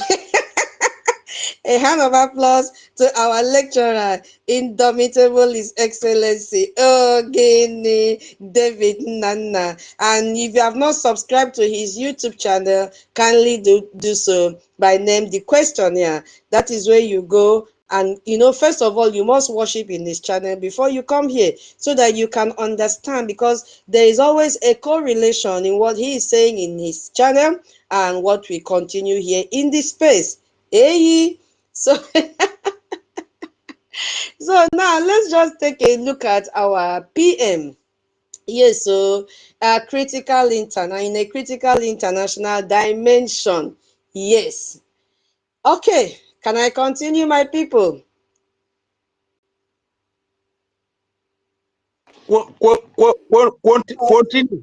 Speaker 6: a hand of applause to our lecturer, indomitable His Excellency Ogini David Nana. And if you have not subscribed to his YouTube channel, kindly do so by name the questionnaire. That is where you go. And first of all, you must worship in this channel before you come here, so that you can understand, because there is always a correlation in what he is saying in his channel and what we continue here in this space. Hey, so so now let's just take a look at our PM. Yes, so in a critical international dimension. Yes. Okay, can I continue, my people?
Speaker 7: Continue.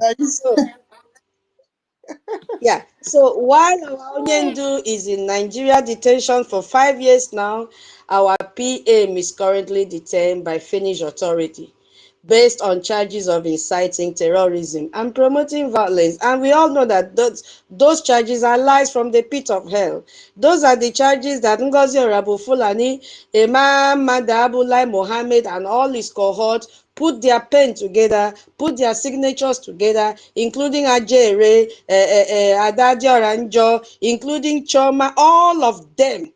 Speaker 6: Yeah, so while our Onyendu is in Nigeria detention for 5 years now, our PM is currently detained by Finnish authority based on charges of inciting terrorism and promoting violence. And we all know that those charges are lies from the pit of hell. Those are the charges that NGOZI Orabu Fulani, Imam Madabulai Mohammed and all his cohort put their pen together, put their signatures together, including Ajere, Adadio Ranjo, including Choma, all of them,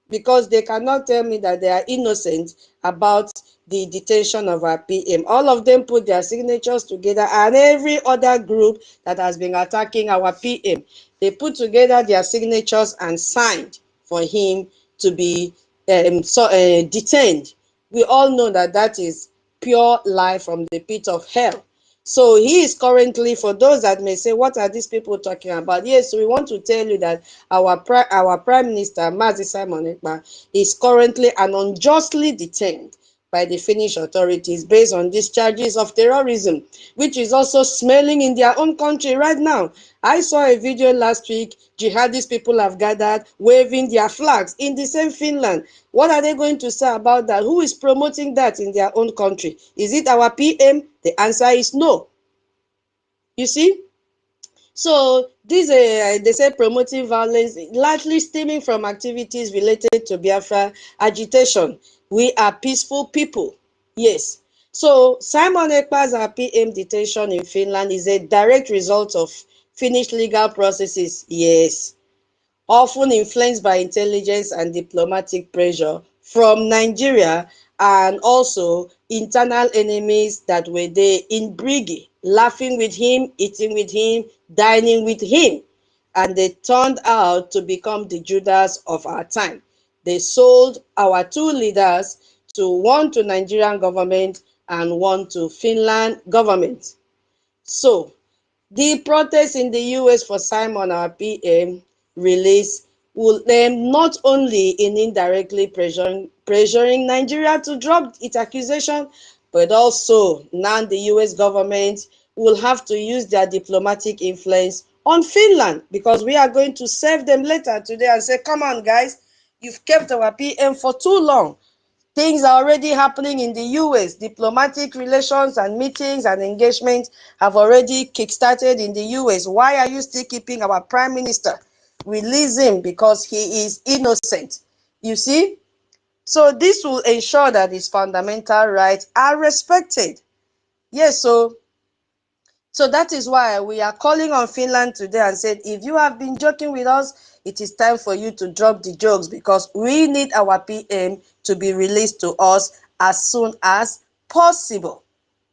Speaker 6: because they cannot tell me that they are innocent about the detention of our PM. All of them put their signatures together, and every other group that has been attacking our PM, they put together their signatures and signed for him to be detained. We all know that that is pure lie from the pit of hell. So he is currently, for those that may say, what are these people talking about? Yes, we want to tell you that our Prime Minister, Mazi Simon Ekpa, is currently and unjustly detained by the Finnish authorities based on these charges of terrorism, which is also smelling in their own country right now. I saw a video last week, jihadist people have gathered, waving their flags in the same Finland. What are they going to say about that? Who is promoting that in their own country? Is it our PM? The answer is no. You see? So these they say promoting violence, largely stemming from activities related to Biafra agitation. We are peaceful people. Yes. So Simon Ekpa's PM detention in Finland is a direct result of Finnish legal processes. Yes. Often influenced by intelligence and diplomatic pressure from Nigeria, and also internal enemies that were there in Brgie, laughing with him, eating with him, dining with him. And they turned out to become the Judas of our time. They sold our two leaders, one to Nigerian government and one to Finland government. So the protest in the US for Simon, our PM, release will not only in indirectly pressuring Nigeria to drop its accusation, but also now the US government will have to use their diplomatic influence on Finland, because we are going to serve them later today and say, come on guys, you've kept our PM for too long. Things are already happening in the US. Diplomatic relations and meetings and engagements have already kickstarted in the US. Why are you still keeping our Prime Minister? Release him because he is innocent. You see? So this will ensure that his fundamental rights are respected. Yes, so that is why we are calling on Finland today and said, if you have been joking with us, it is time for you to drop the jokes, because we need our PM to be released to us as soon as possible.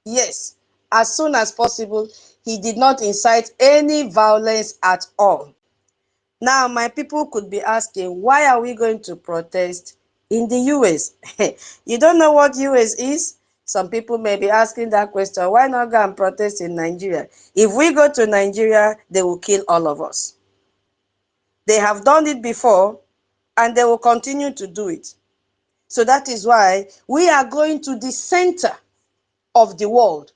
Speaker 6: Yes, as soon as possible. He did not incite any violence at all. Now, my people could be asking, why are we going to protest in the US? You don't know what US is? Some people may be asking that question. Why not go and protest in Nigeria? If we go to Nigeria, they will kill all of us. They have done it before, and they will continue to do it. So that is why we are going to the center of the world.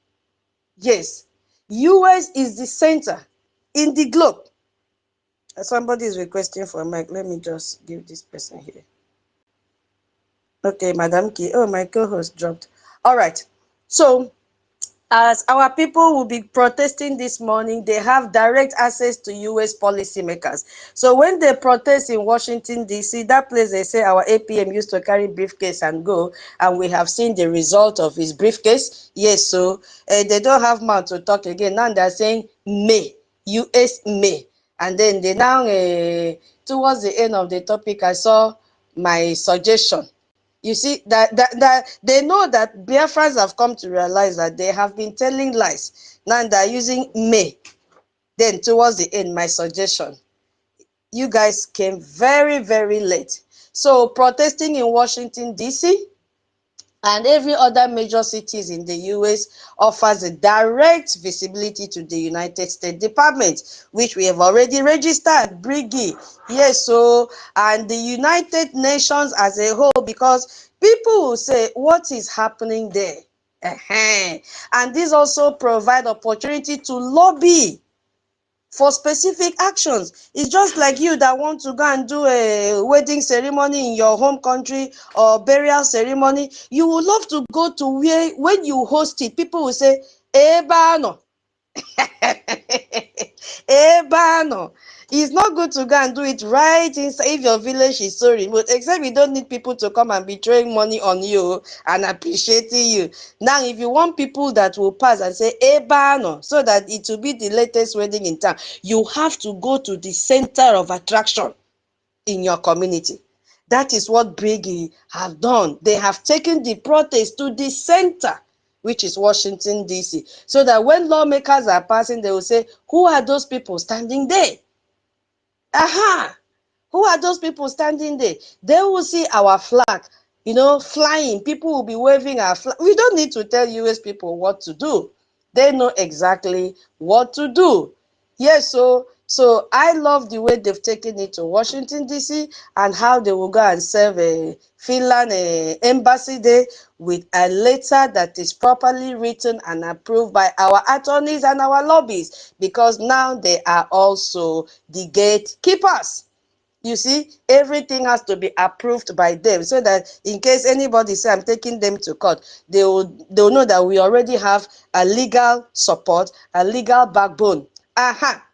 Speaker 6: Yes, US is the center in the globe. Somebody is requesting for a mic. Let me just give this person here. Okay, Madam K. Oh, my co-host dropped. All right. So, as our people will be protesting this morning, they have direct access to US policymakers. So when they protest in Washington, D.C., that place they say our APM used to carry briefcase and go, and we have seen the result of his briefcase. Yes, so they don't have mouth to talk again. Now they're saying may, US may. And then they now, towards the end of the topic, I saw my suggestion. You see, that they know that Biafrans have come to realize that they have been telling lies. Now they're using may. Then towards the end, my suggestion. You guys came very, very late. So protesting in Washington, D.C., and every other major cities in the US offers a direct visibility to the United States Department, which we have already registered, Brgie. Yes, so, and the United Nations as a whole, because people will say, what is happening there? And this also provide opportunity to lobby for specific actions. It's just like you that want to go and do a wedding ceremony in your home country or burial ceremony. You would love to go to where, when you host it, people will say, Ebano. Ebano. It's not good to go and do it right inside if your village is so remote, except you don't need people to come and be throwing money on you and appreciating you. Now, if you want people that will pass and say, Ebano, so that it will be the latest wedding in town, you have to go to the center of attraction in your community. That is what Brgie have done. They have taken the protest to the center, which is Washington, D.C., so that when lawmakers are passing, they will say, who are those people standing there? Aha! Who are those people standing there? They will see our flag, flying. People will be waving our flag. We don't need to tell US people what to do. They know exactly what to do. Yes, so I love the way they've taken it to Washington, D.C., and how they will go and serve a Finland embassy there with a letter that is properly written and approved by our attorneys and our lobbies, because now they are also the gatekeepers. You see, everything has to be approved by them, so that in case anybody say I'm taking them to court, they'll know that we already have a legal support, a legal backbone. Aha.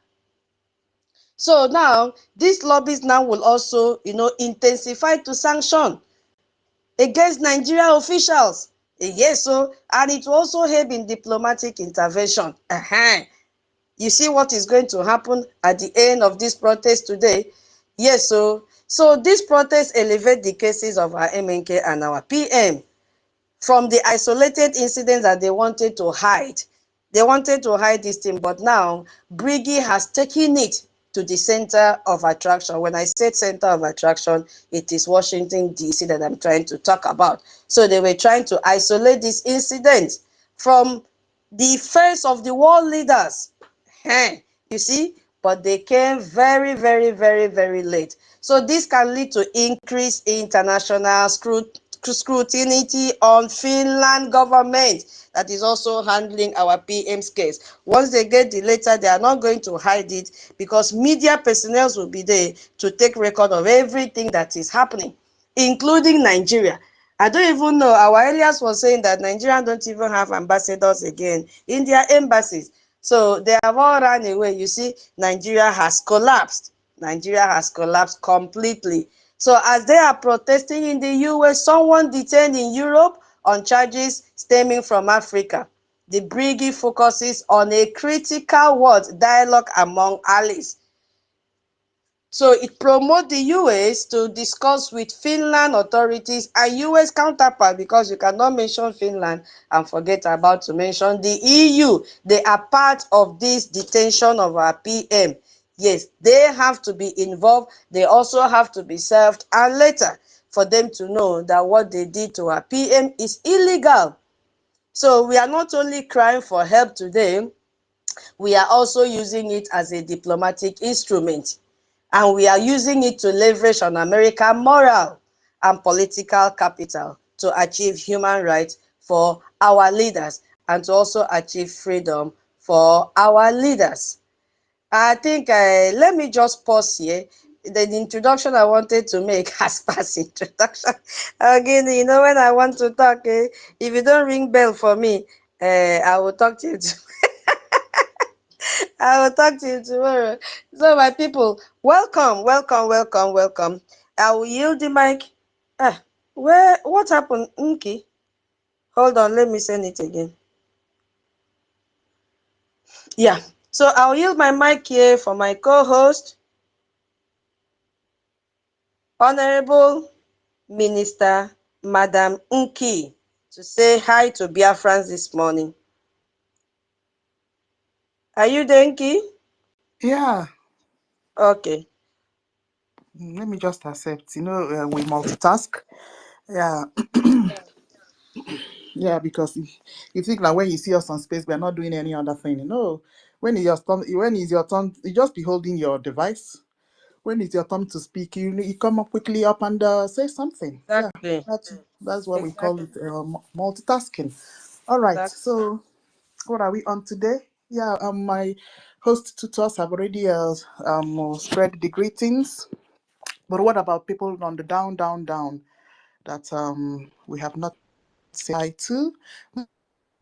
Speaker 6: So now these lobbies now will also, intensify to sanction against Nigerian officials. Yes, so, and it will also help in diplomatic intervention. You see what is going to happen at the end of this protest today? Yes, so this protest elevate the cases of our MNK and our PM from the isolated incidents that they wanted to hide. They wanted to hide this thing, but now Brgie has taken it to the center of attraction. When I said center of attraction, it is Washington, D.C. that I'm trying to talk about. So they were trying to isolate this incident from the face of the world leaders. You see, but they came very, very, very, very late. So this can lead to increased international scrutiny on Finland government that is also handling our PM's case. Once they get the letter, they are not going to hide it, because media personnel will be there to take record of everything that is happening, including Nigeria. I don't even know. Our alias was saying that Nigeria don't even have ambassadors again in their embassies. So they have all run away. You see, Nigeria has collapsed. Nigeria has collapsed completely. So as they are protesting in the US, someone detained in Europe on charges stemming from Africa. The Brgie focuses on a critical word, dialogue among allies. So it promotes the US to discuss with Finland authorities and US counterparts, because you cannot mention Finland and forget about to mention the EU. They are part of this detention of our PM. Yes, they have to be involved. They also have to be served, and later for them to know that what they did to our PM is illegal. So we are not only crying for help today, we are also using it as a diplomatic instrument. And we are using it to leverage on American moral and political capital to achieve human rights for our leaders, and to also achieve freedom for our leaders. I think, let me just pause here. The introduction I wanted to make has passed introduction. Again, when I want to talk, if you don't ring bell for me, I will talk to you I will talk to you tomorrow. So my people, welcome, welcome, welcome, welcome. I will yield the mic. What happened, Nki? Hold on, let me send it again. Yeah, so I'll yield my mic here for my co-host, Honorable Minister Madam Nki, to say hi to Biafrans this morning. Are you there, Nki?
Speaker 5: Yeah.
Speaker 6: Okay.
Speaker 5: Let me just accept. We multitask. Yeah. Yeah, because you think like when you see us on space, we're not doing any other thing. No. When it's your turn, you just be holding your device. When it's your turn to speak, you come up quickly up and say something.
Speaker 6: Exactly.
Speaker 5: Yeah, that's what we call it, multitasking. All right.
Speaker 6: Exactly.
Speaker 5: So what are we on today? Yeah. My host tutors have already spread the greetings. But what about people on the down that we have not said hi to?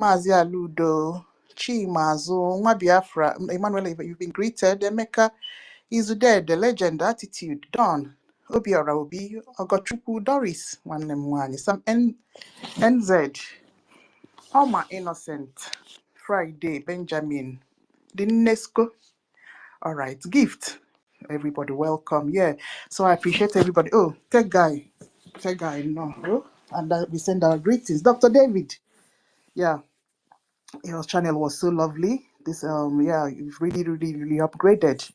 Speaker 5: Mazi Aludo, Chimazo, Nwa Biafra, Emmanuel, you've been greeted. Emeka Izude, the legend, attitude, Don, Obiora Obi, Ogochukwu, Doris, Nwanne Sam NZ, Oma Innocent, Friday, Benjamin, the UNESCO. All right, gift. Everybody, welcome. Yeah. So I appreciate everybody. Oh, tech guy, no. Oh, and we send our greetings, Dr. David. Yeah, your channel was so lovely. This yeah, you've really upgraded,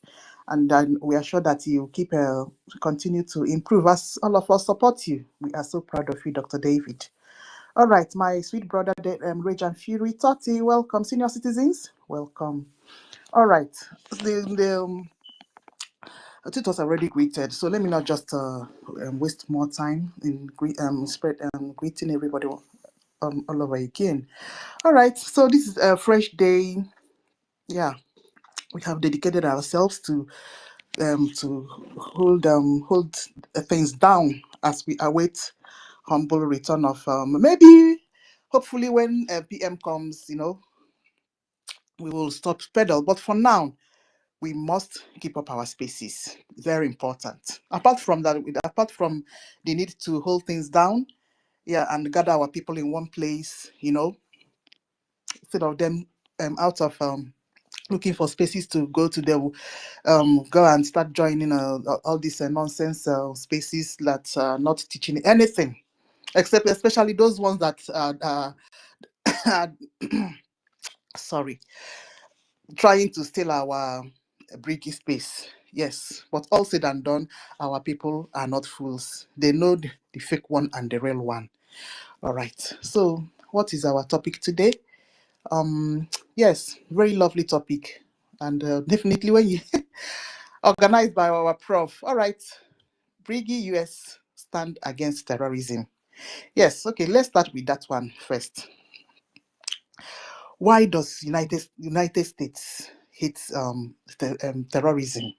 Speaker 5: and we are sure that you keep continue to improve as all of us support you. We are so proud of you, Dr. David. All right, my sweet brother Rage and Fury Totti, welcome. Senior citizens, welcome. All right, the it was already greeted, so let me not just waste more time in spread greeting everybody all over again. All right, so this is a fresh day. Yeah, we have dedicated ourselves to hold things down as we await humble return of maybe hopefully when PM comes, we will stop pedal. But for now, we must keep up our spaces. Very important. Apart from that, apart from the need to hold things down, yeah, and gather our people in one place, instead of them out of looking for spaces to go to, they will go and start joining all these nonsense spaces that are not teaching anything, except especially those ones that are sorry, trying to steal our bricky space. Yes, but all said and done, our people are not fools. They know the fake one and the real one. All right. So, what is our topic today? Yes, very lovely topic, and definitely when you organized by our prof. All right, Brigi US stand against terrorism. Yes. Okay. Let's start with that one first. Why does United States hate terrorism?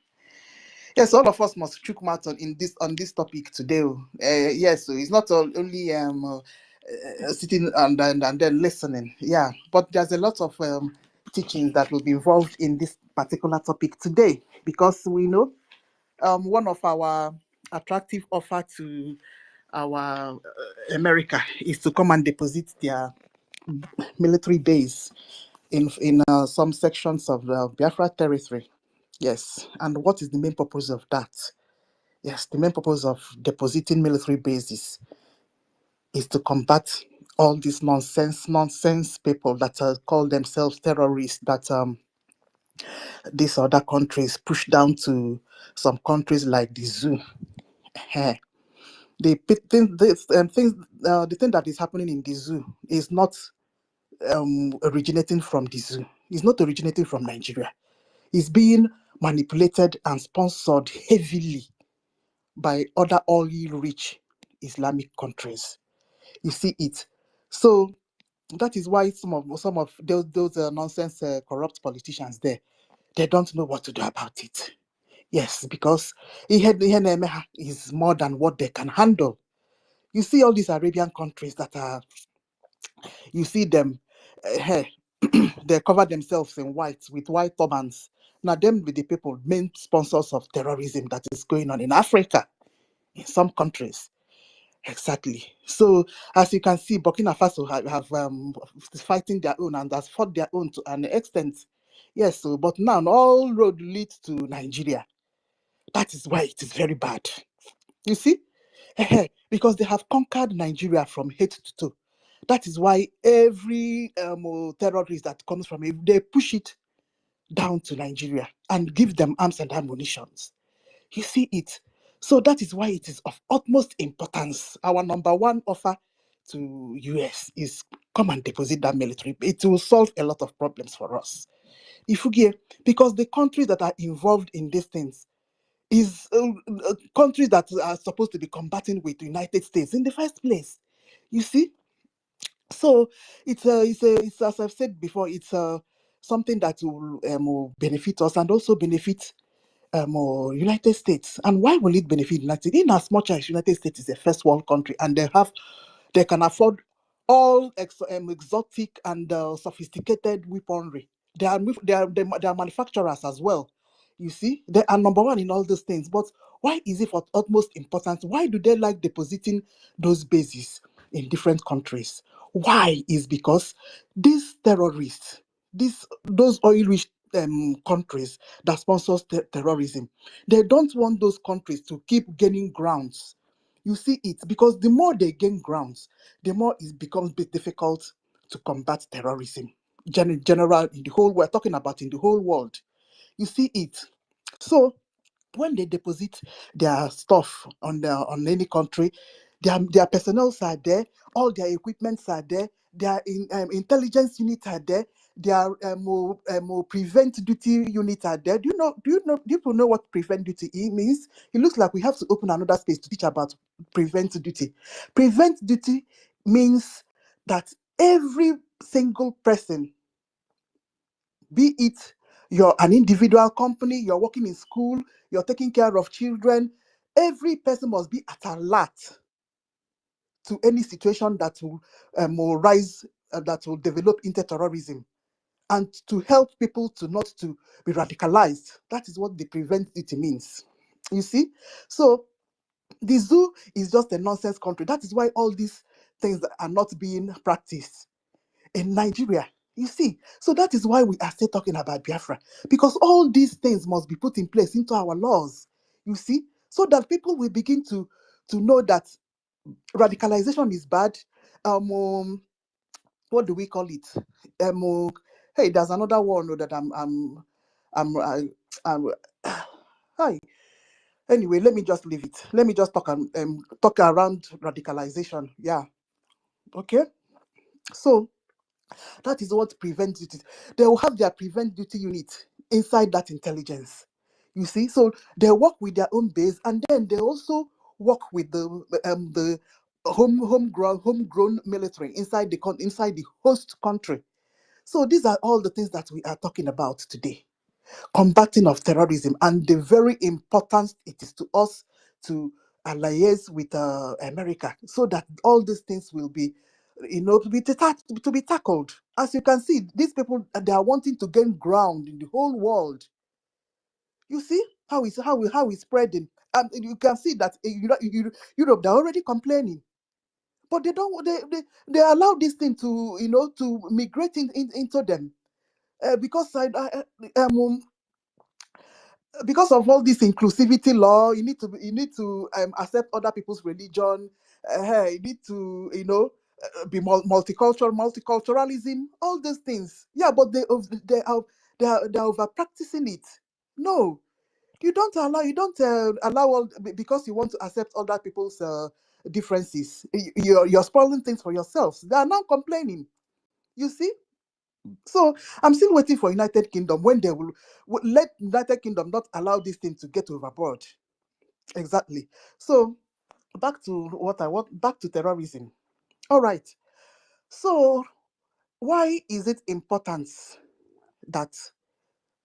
Speaker 5: Yes, all of us must chook mouth on this topic today. Yes, so it's not only sitting and then listening. Yeah, but there's a lot of teachings that will be involved in this particular topic today, because we know one of our attractive offer to our America is to come and deposit their military base in some sections of the Biafra territory. Yes, and what is the main purpose of that? Yes, the main purpose of depositing military bases is to combat all these nonsense people that call themselves terrorists, that these other countries push down to some countries like the zoo. Eh, the thing that is happening in the zoo is not originating from the zoo. It's not originating from Nigeria. It's being manipulated and sponsored heavily by other oil-rich Islamic countries. You see it. So that is why some of those nonsense corrupt politicians there, they don't know what to do about it. Yes, because ihe is more than what they can handle. You see all these Arabian countries that are, you see them, they cover themselves in white with white turbans. Now them with the people, main sponsors of terrorism that is going on in Africa, in some countries. Exactly. So as you can see, Burkina Faso have fighting their own and has fought their own to an extent. Yes, so but now all road leads to Nigeria. That is why it is very bad. You see? Because they have conquered Nigeria from head to toe. That is why every terrorist that comes from it, they push it down to Nigeria and give them arms and ammunitions. You see it. So that is why it is of utmost importance. Our number one offer to US is come and deposit that military. It will solve a lot of problems for us. If you get, because the countries that are involved in these things is countries that are supposed to be combating with the United States in the first place. You see, so it's as I've said before, it's something that will benefit us and also benefit or United States. And why will it benefit United States? In as much as United States is a first world country and they can afford all exotic and sophisticated weaponry. They are manufacturers as well. You see, they are number one in all those things. But why is it of utmost importance? Why do they like depositing those bases in different countries? Why is because these terrorists, those oil-rich countries that sponsors terrorism. They don't want those countries to keep gaining grounds. You see it, because the more they gain grounds, the more it becomes a bit difficult to combat terrorism. General, in the whole, we're talking about in the whole world. You see it. So when they deposit their stuff on any country, their personnel are there, all their equipments are there, their intelligence units are there, their prevent duty units are there. Do people know what prevent duty means? It looks like we have to open another space to teach about prevent duty. Prevent duty means that every single person, be it you're an individual company, you're working in school, you're taking care of children, every person must be at alert to any situation that will rise, that will develop into terrorism, and to help people to not to be radicalized. That is what the prevent duty means. You see? So the zoo is just a nonsense country. That is why all these things are not being practiced in Nigeria. You see, so that is why we are still talking about Biafra, because all these things must be put in place into our laws. You see, so that people will begin to know that radicalization is bad. What do we call it? Hey, there's another one that I'm hi. Anyway, let me just leave it. Let me just talk around radicalization. Yeah. Okay. So that is what prevent duty. They will have their prevent duty unit inside that intelligence. You see, so they work with their own base, and then they also work with the homegrown military inside the host country. So these are all the things that we are talking about today. Combating of terrorism, and the very important it is to us to liaise with America, so that all these things will be, to be tackled. As you can see, these people, they are wanting to gain ground in the whole world. You see how it's spreading, and you can see that Europe, they're already complaining, but they don't they allow this thing to to migrate into them, because because of all this inclusivity law. You need to accept other people's religion. You need to be multiculturalism, all these things. Yeah, but they're over practicing it. No, you don't allow because you want to accept other people's differences. You're spoiling things for yourselves. They are now complaining. You see. So I'm still waiting for United Kingdom, when they will let United Kingdom not allow this thing to get overboard. Exactly. So back to what I want. Back to terrorism. All right. So why is it important that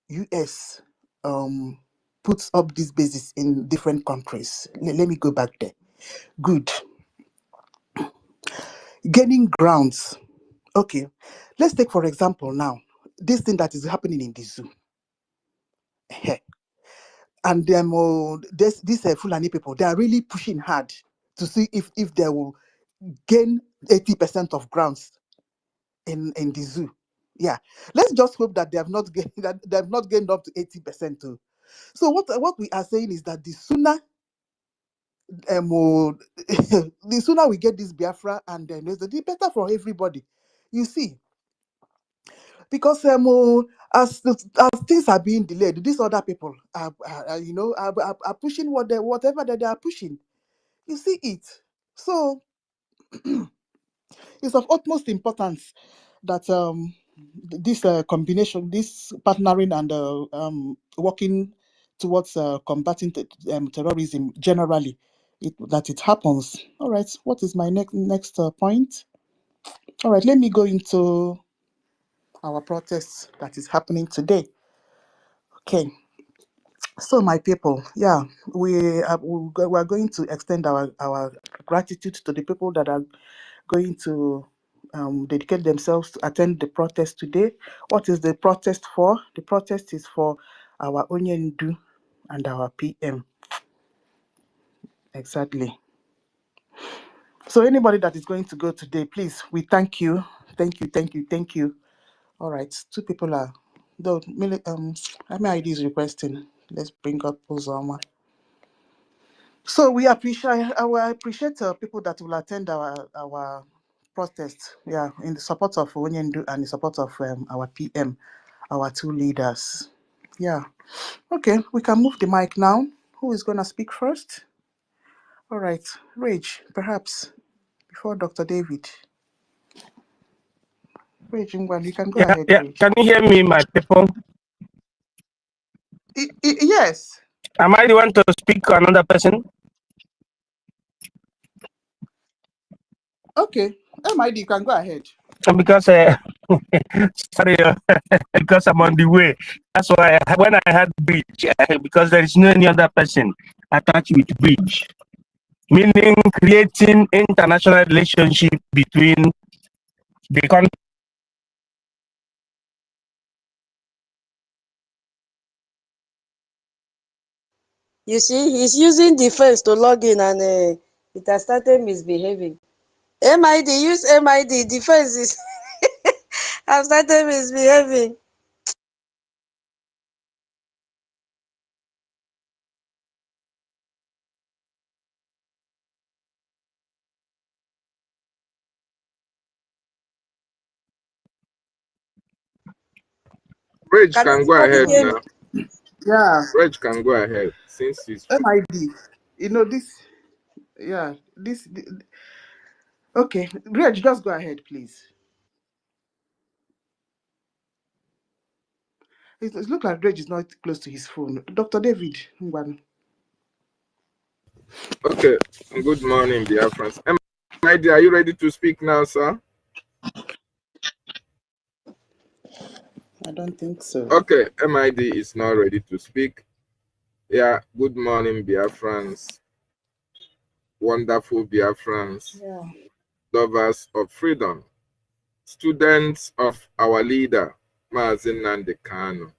Speaker 5: US puts up these bases in different countries? Let me go back there. Good. Gaining grounds. Okay. Let's take for example now this thing that is happening in the zoo. And these Fulani people, they are really pushing hard to see if they will gain 80% of grounds in the zoo. Yeah, let's just hope that they have not gained up to 80% too. So what we are saying is that the sooner the sooner we get this Biafra, and then the better for everybody. You see, because as things are being delayed, these other people are pushing whatever that they are pushing. You see it. So it's of utmost importance that this combination, this partnering and working towards combating terrorism generally, that it happens. All right. What is my next point? All right. Let me go into our protest that is happening today. Okay. So my people, yeah, we are going to extend our gratitude to the people that are going to dedicate themselves to attend the protest today. What is the protest for? The protest is for our Onyendu and our PM. Exactly. So anybody that is going to go today, please, we thank you. Thank you, thank you, thank you. All right, two people are Though, MID is requesting. Let's bring up Uzoma. So we appreciate people that will attend our protest. Yeah, in the support of Onyendu and in support of our PM, our two leaders. Yeah. Okay, we can move the mic now. Who is going to speak first? All right, Rage, perhaps before Dr. David. Rage, you can go ahead,
Speaker 8: Yeah.
Speaker 5: Rage.
Speaker 8: Can you hear me, my people?
Speaker 5: Yes.
Speaker 8: Am I the one to speak to another person?
Speaker 5: Okay, MID, you can go ahead.
Speaker 8: Because sorry, because I'm on the way. That's why when I had bridge, because there is no any other person attached with bridge, meaning creating international relationship between the country.
Speaker 6: You see, he's using defense to log in and it has started misbehaving. MID, use MID. Defense is have started misbehaving.
Speaker 7: Reg
Speaker 6: Can
Speaker 7: can go
Speaker 6: anybody
Speaker 7: ahead
Speaker 6: hear me?
Speaker 7: now.
Speaker 5: Yeah,
Speaker 7: Reg can go ahead since he's
Speaker 5: MID. You know this. Yeah, okay, Reg, just go ahead, please. It looks like Reg is not close to his phone. Dr. David,
Speaker 7: okay. Good morning, Biafrans. MID, are you ready to speak now, sir?
Speaker 5: I don't think so.
Speaker 7: Okay, MID is not ready to speak. Yeah, good morning, Biafrans. Wonderful Biafrans.
Speaker 5: Yeah.
Speaker 7: Lovers of freedom. Students of our leader, Mazi Nnamdi Kanu.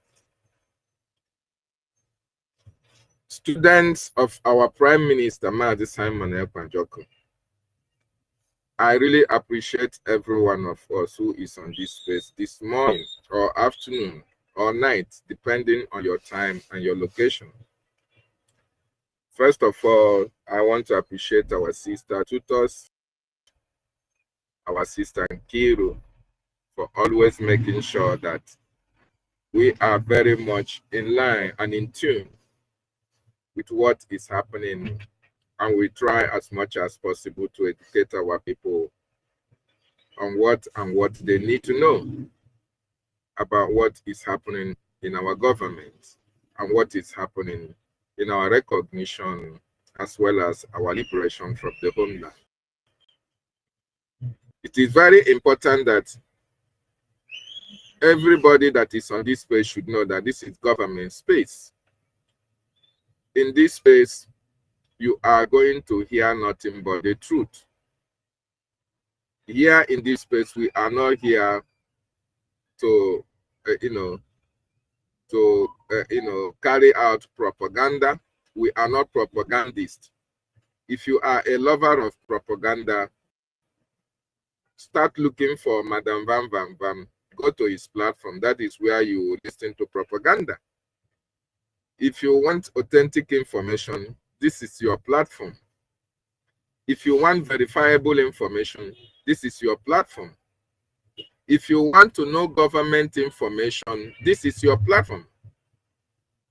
Speaker 7: Students of our Prime Minister, Mazi Simon Ekpa. I really appreciate every one of us who is on this space this morning or afternoon or night, depending on your time and your location. First of all, I want to appreciate our sister tutors, our sister Nkiru, for always making sure that we are very much in line and in tune with what is happening, and we try as much as possible to educate our people on what they need to know about what is happening in our government and what is happening in our recognition as well as our liberation from the homeland. It is very important that everybody that is on this space should know that this is government space. In this space, you are going to hear nothing but the truth. Here in this space, we are not here to, carry out propaganda. We are not propagandists. If you are a lover of propaganda, start looking for Madam Van Van Van. Go to his platform. That is where you listen to propaganda. If you want authentic information, this is your platform. If you want verifiable information, this is your platform. If you want to know government information, this is your platform.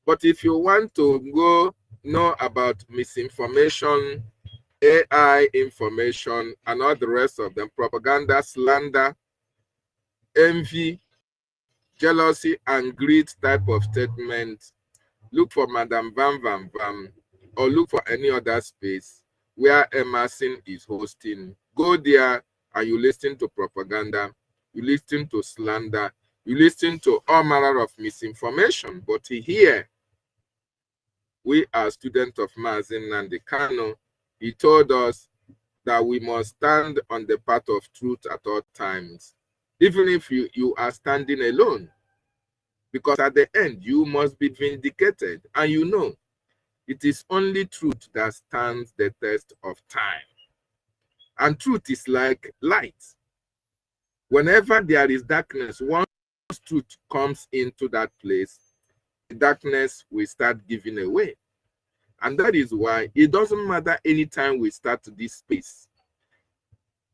Speaker 7: But if you want to go know about misinformation, AI information, and all the rest of them, propaganda, slander, envy, jealousy, and greed type of statements, look for Madam Van Van Van or look for any other space where Emerson is hosting. Go there and you listen to propaganda, you listen to slander, you listen to all manner of misinformation. But here, we are students of Mazi Nnamdi Kanu. He told us that we must stand on the path of truth at all times, even if you are standing alone. Because at the end, you must be vindicated. And you know, it is only truth that stands the test of time. And truth is like light. Whenever there is darkness, once once truth comes into that place, the darkness will start giving away. And that is why it doesn't matter anytime we start this space.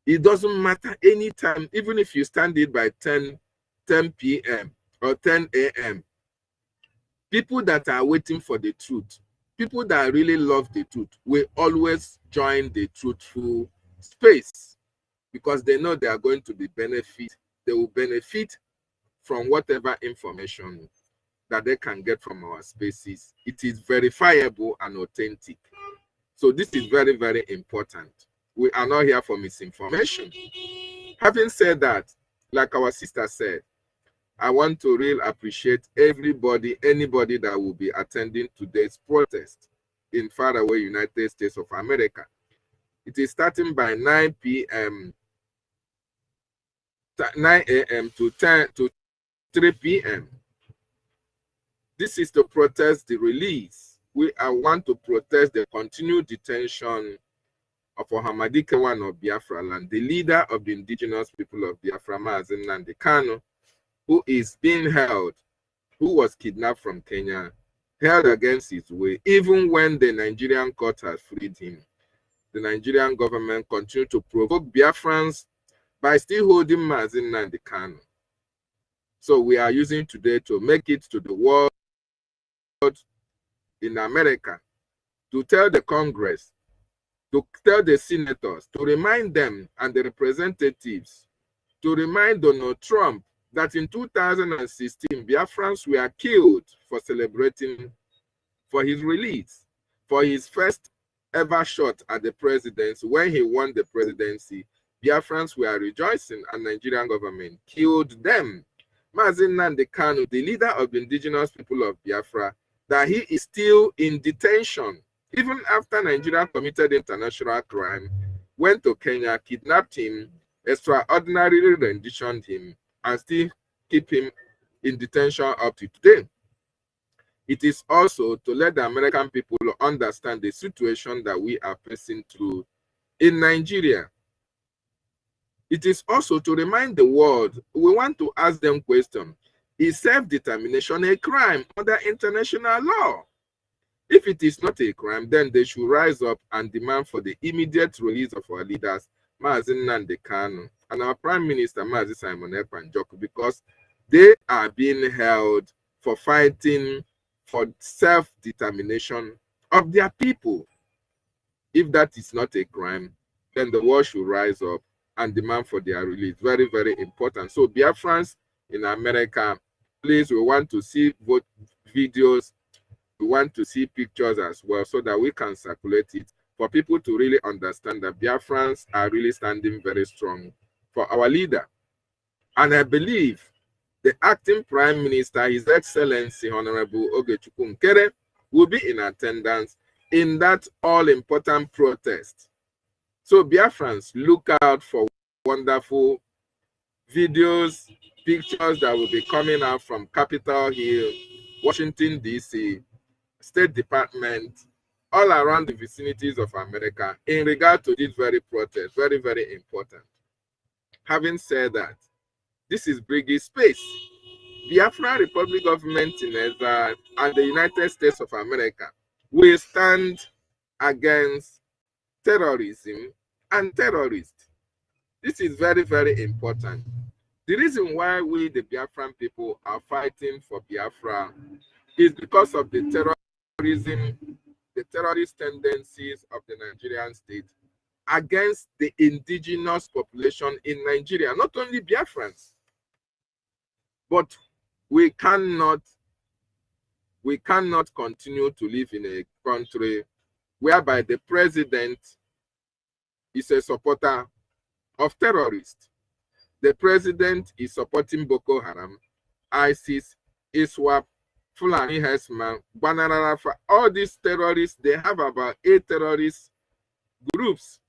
Speaker 7: It doesn't matter anytime, even if you stand it by 10 p.m. or 10 a.m. People that are waiting for the truth, people that really love the truth, will always join the truthful space because they know they are going to be benefit. They will benefit from whatever information that they can get from our spaces. It is verifiable and authentic. So this is very, very important. We are not here for misinformation. Having said that, like our sister said, I want to really appreciate everybody, anybody that will be attending today's protest in faraway United States of America. It is starting by 9 p.m., 9 a.m. to 3 p.m. This is to protest the release. We want to protest the continued detention of Ohamadike one of Biafra land, the leader of the indigenous people of Biafra, Mazen Nandekano, who is being held, who was kidnapped from Kenya, held against his will, even when the Nigerian court has freed him. The Nigerian government continued to provoke Biafrans by still holding Mazen Nandekano. So we are using today to make it to the world in America, to tell the Congress, to tell the senators, to remind them and the representatives, to remind Donald Trump that in 2016, Biafrans were killed for celebrating for his release, for his first ever shot at the presidency. When he won the presidency, Biafrans were rejoicing and Nigerian government killed them. Mazen Nandekano, the leader of the indigenous people of Biafra, that he is still in detention, even after Nigeria committed international crime, went to Kenya, kidnapped him, extraordinarily renditioned him, and still keep him in detention up to today. It is also to let the American people understand the situation that we are passing through in Nigeria. It is also to remind the world, we want to ask them question, is self-determination a crime under international law? If it is not a crime, then they should rise up and demand for the immediate release of our leaders, Mazen Nandekano, and our Prime Minister, Mazi Simon Ekpa, because they are being held for fighting for self-determination of their people. If that is not a crime, then the world should rise up and demand for their release. Very, very important. So Biafrans in America, please, we want to see both videos, we want to see pictures as well, so that we can circulate it for people to really understand that Biafrans are really standing very strong for our leader. And I believe the acting Prime Minister, His Excellency Honorable Ogechukwu Nkere, will be in attendance in that all-important protest. So Biafrans, look out for wonderful videos, pictures that will be coming out from Capitol Hill, Washington, D.C., State Department, all around the vicinities of America in regard to this very protest. Very, very important. Having said that, this is Brgie Space. Biafra Republic Government in Exile and the United States of America will stand against terrorism and terrorists. This is very, very important. The reason why we, the Biafran people, are fighting for Biafra is because of the terrorism, the terrorist tendencies of the Nigerian state against the indigenous population in Nigeria, not only Biafrans, but we cannot continue to live in a country whereby the president is a supporter of terrorists. The president is supporting Boko Haram, ISIS, ISWAP, Fulani Hesman, Banararafa. All these terrorists, they have about 8 terrorist groups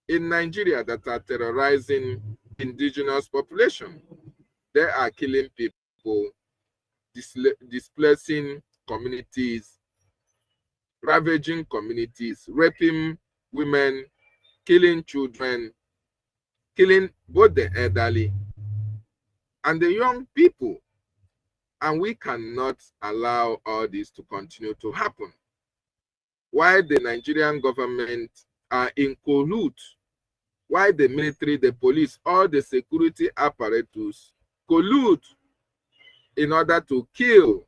Speaker 7: in Nigeria that are terrorizing indigenous population. They are killing people, displacing communities, ravaging communities, raping women, killing children, killing both the elderly and the young people. And we cannot allow all this to continue to happen. While the Nigerian government are in cahoots, while the military, the police, all the security apparatus collude in order to kill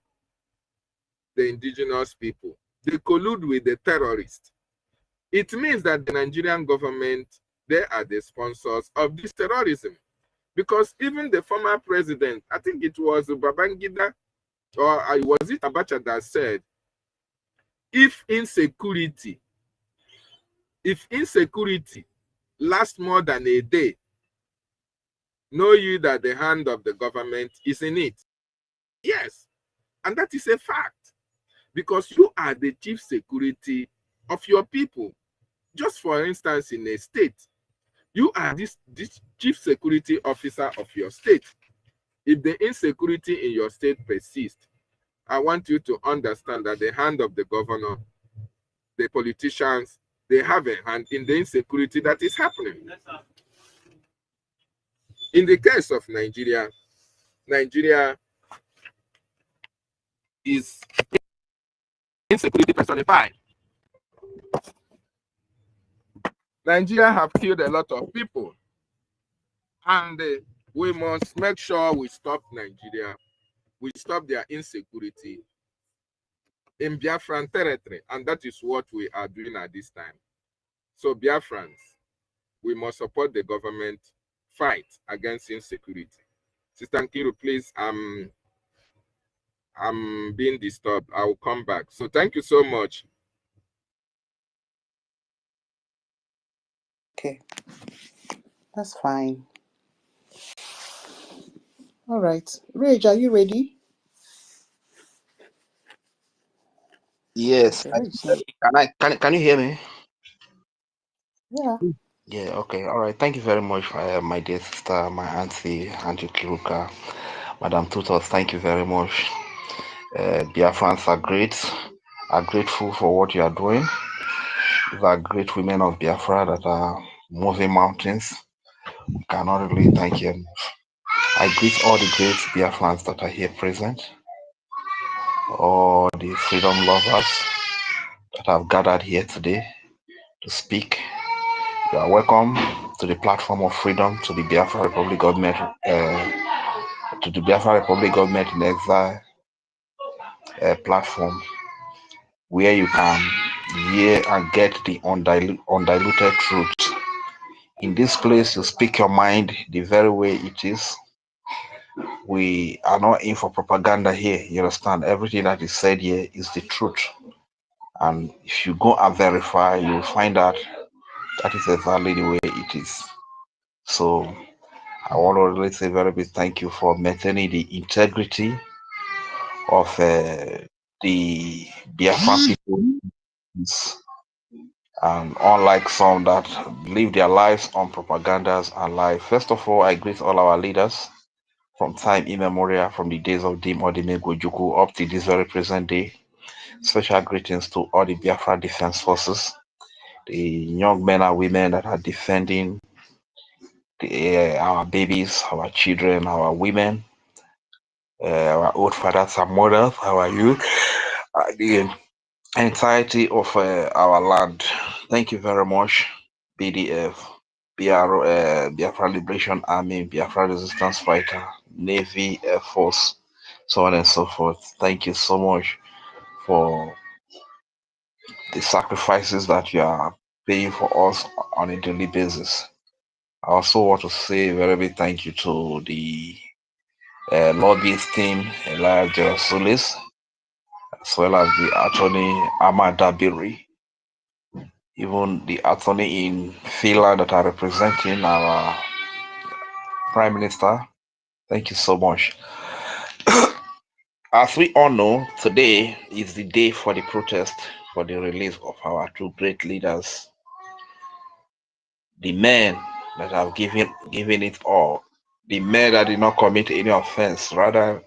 Speaker 7: the indigenous people. They collude with the terrorists. It means that the Nigerian government, they are the sponsors of this terrorism. Because even the former president, I think it was Babangida, or was it Abacha that said, if insecurity lasts more than a day, know you that the hand of the government is in it. Yes, and that is a fact, because you are the chief security of your people. Just for instance, in a state, you are this chief security officer of your state. If the insecurity in your state persists, I want you to understand that the hand of the governor, the politicians, they have a hand in the insecurity that is happening. In the case of Nigeria, Nigeria is insecurity personified. Nigeria have killed a lot of people, and we must make sure we stop Nigeria. We stop their insecurity in Biafran territory, and that is what we are doing at this time. So Biafrans, we must support the government fight against insecurity. Sister Nkiru, please, I'm being disturbed. I will come back. So thank you so much.
Speaker 5: Okay, that's fine. All right, Rage, are you ready?
Speaker 9: Yes.
Speaker 5: Okay,
Speaker 9: Can you hear me?
Speaker 5: yeah.
Speaker 9: Yeah. Okay. All right. Thank you very much, my dear sister, my auntie, Auntie Kiruka, Madam Tutos. Thank you very much. Biafrans are great. Are grateful for what you are doing. These are great women of Biafra that are moving mountains. We cannot really thank you enough. I greet all the great Biafrans that are here present, all the freedom lovers that have gathered here today to speak. You are welcome to the platform of freedom, to the Biafra Republic government, to the Biafra Republic government in exile platform, where you can hear and get the undiluted truth. In this place, you speak your mind the very way it is. We are not in for propaganda here. You understand? Everything that is said here is the truth. And if you go and verify, you will find out that is exactly the way it is. So I want to really say very big thank you for maintaining the integrity of the Biafra people. And unlike some that live their lives on propagandas and lies. First of all, I greet all our leaders from time immemorial, from the days of Dim Odimegwu up to this very present day. Special greetings to all the Biafra Defense Forces, the young men and women that are defending our babies, our children, our women, our old fathers and mothers, our youth, the entirety of our land. Thank you very much, BDF, Biafra Liberation Army, Biafra Resistance Fighter, Navy, Air Force, so on and so forth. Thank you so much for the sacrifices that you are paying for us on a daily basis. I also want to say a very big thank you to the lobbyist team, Elijah Solis, as well as the attorney Ahmad Dabiri, even the attorney in Finland that are representing our Prime Minister. Thank you so much. As we all know, today is the day for the protest for the release of our two great leaders, the men that have given it all, the men that did not commit any offense, rather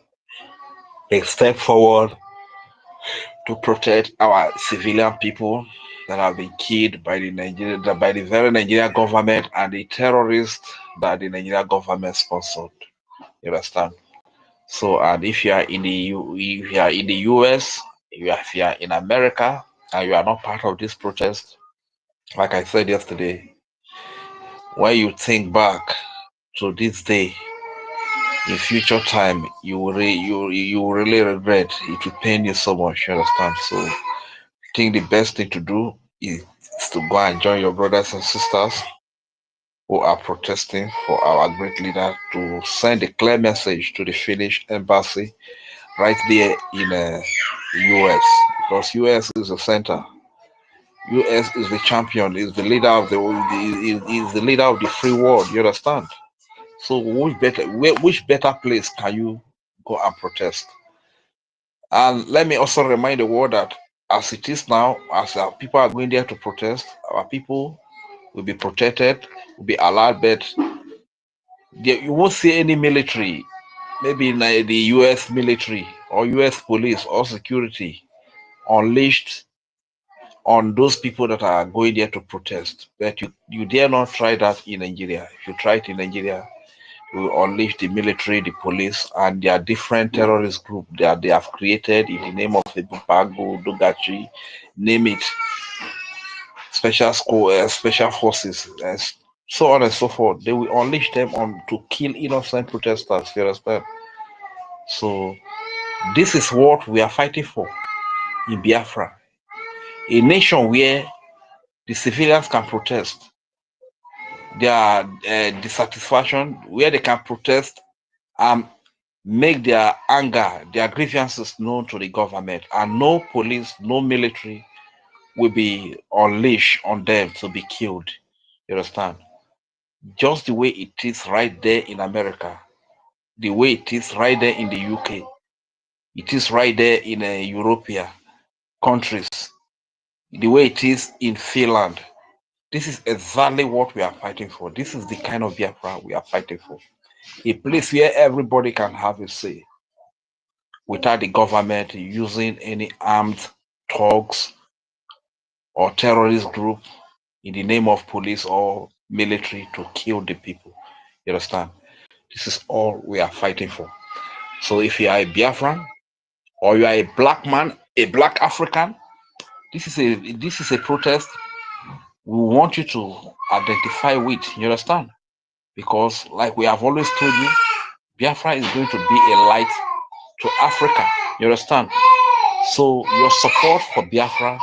Speaker 9: they step forward to protect our civilian people that have been killed by the very Nigerian government and the terrorists that the Nigerian government sponsored. You understand? So, and if you are in the if you are in the US, if you are in America, and you are not part of this protest, like I said yesterday, when you think back to this day, in future time, you will really regret. It will pain you so much. You understand? So, I think the best thing to do is to go and join your brothers and sisters who are protesting for our great leader, to send a clear message to the Finnish embassy right there in US, because US is the center. US is the champion, is the leader of the is the leader of the free world. You understand? So which better place can you go and protest? And let me also remind the world that as it is now, as our people are going there to protest, our people will be protected, will be allowed, but you won't see any military, maybe in the US military or US police or security unleashed on those people that are going there to protest. But you dare not try that in Nigeria. If you try it in Nigeria, you will unleash the military, the police, and their different terrorist group that they have created in the name of Bago, Dogachi, name it, special forces, and so on and so forth. They will unleash them on to kill innocent protesters. You understand? So this is what we are fighting for in Biafra, a nation where the civilians can protest their dissatisfaction, where they can protest and make their anger, their grievances known to the government, and no police, no military will be unleashed on them to be killed. You understand? Just the way it is right there in America, the way it is right there in the UK, it is right there in European countries, the way it is in Finland. This is exactly what we are fighting for. This is the kind of Biafra we are fighting for. A place where everybody can have a say without the government using any armed thugs or terrorist group in the name of police or military to kill the people. You understand? This is all we are fighting for. So if you are a Biafran or you are a black man, a black African, this is a protest we want you to identify with. You understand? Because like we have always told you, Biafra is going to be a light to Africa. You understand? So your support for Biafra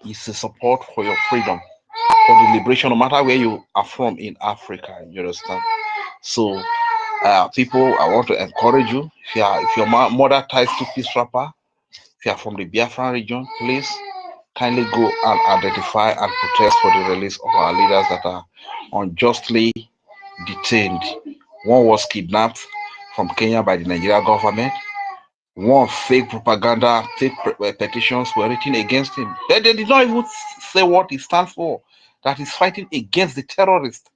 Speaker 9: is a support for your freedom, for the liberation, no matter where you are from in Africa. You understand? So people, I want to encourage you, if your mother ties to peace wrapper, if you are from the Biafran region, please kindly go and identify and protest for the release of our leaders that are unjustly detained. One was kidnapped from Kenya by the Nigerian government. One fake propaganda, fake petitions were written against him. They did not even say what he stands for, that he's fighting against the terrorists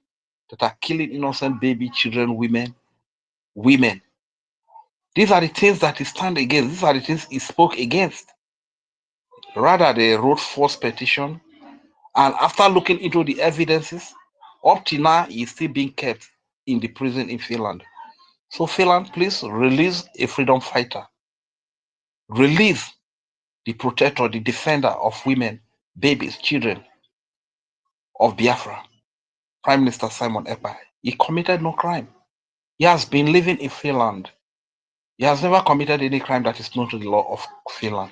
Speaker 9: that are killing innocent baby, children, women. These are the things that he stands against. These are the things he spoke against. Rather, they wrote false petition, and after looking into the evidences, up to now, he's still being kept in the prison in Finland. So Finland, please release a freedom fighter. Release the protector, the defender of women, babies, children of Biafra, Prime Minister Simon Ekpa. He committed no crime. He has been living in Finland. He has never committed any crime that is known to the law of Finland.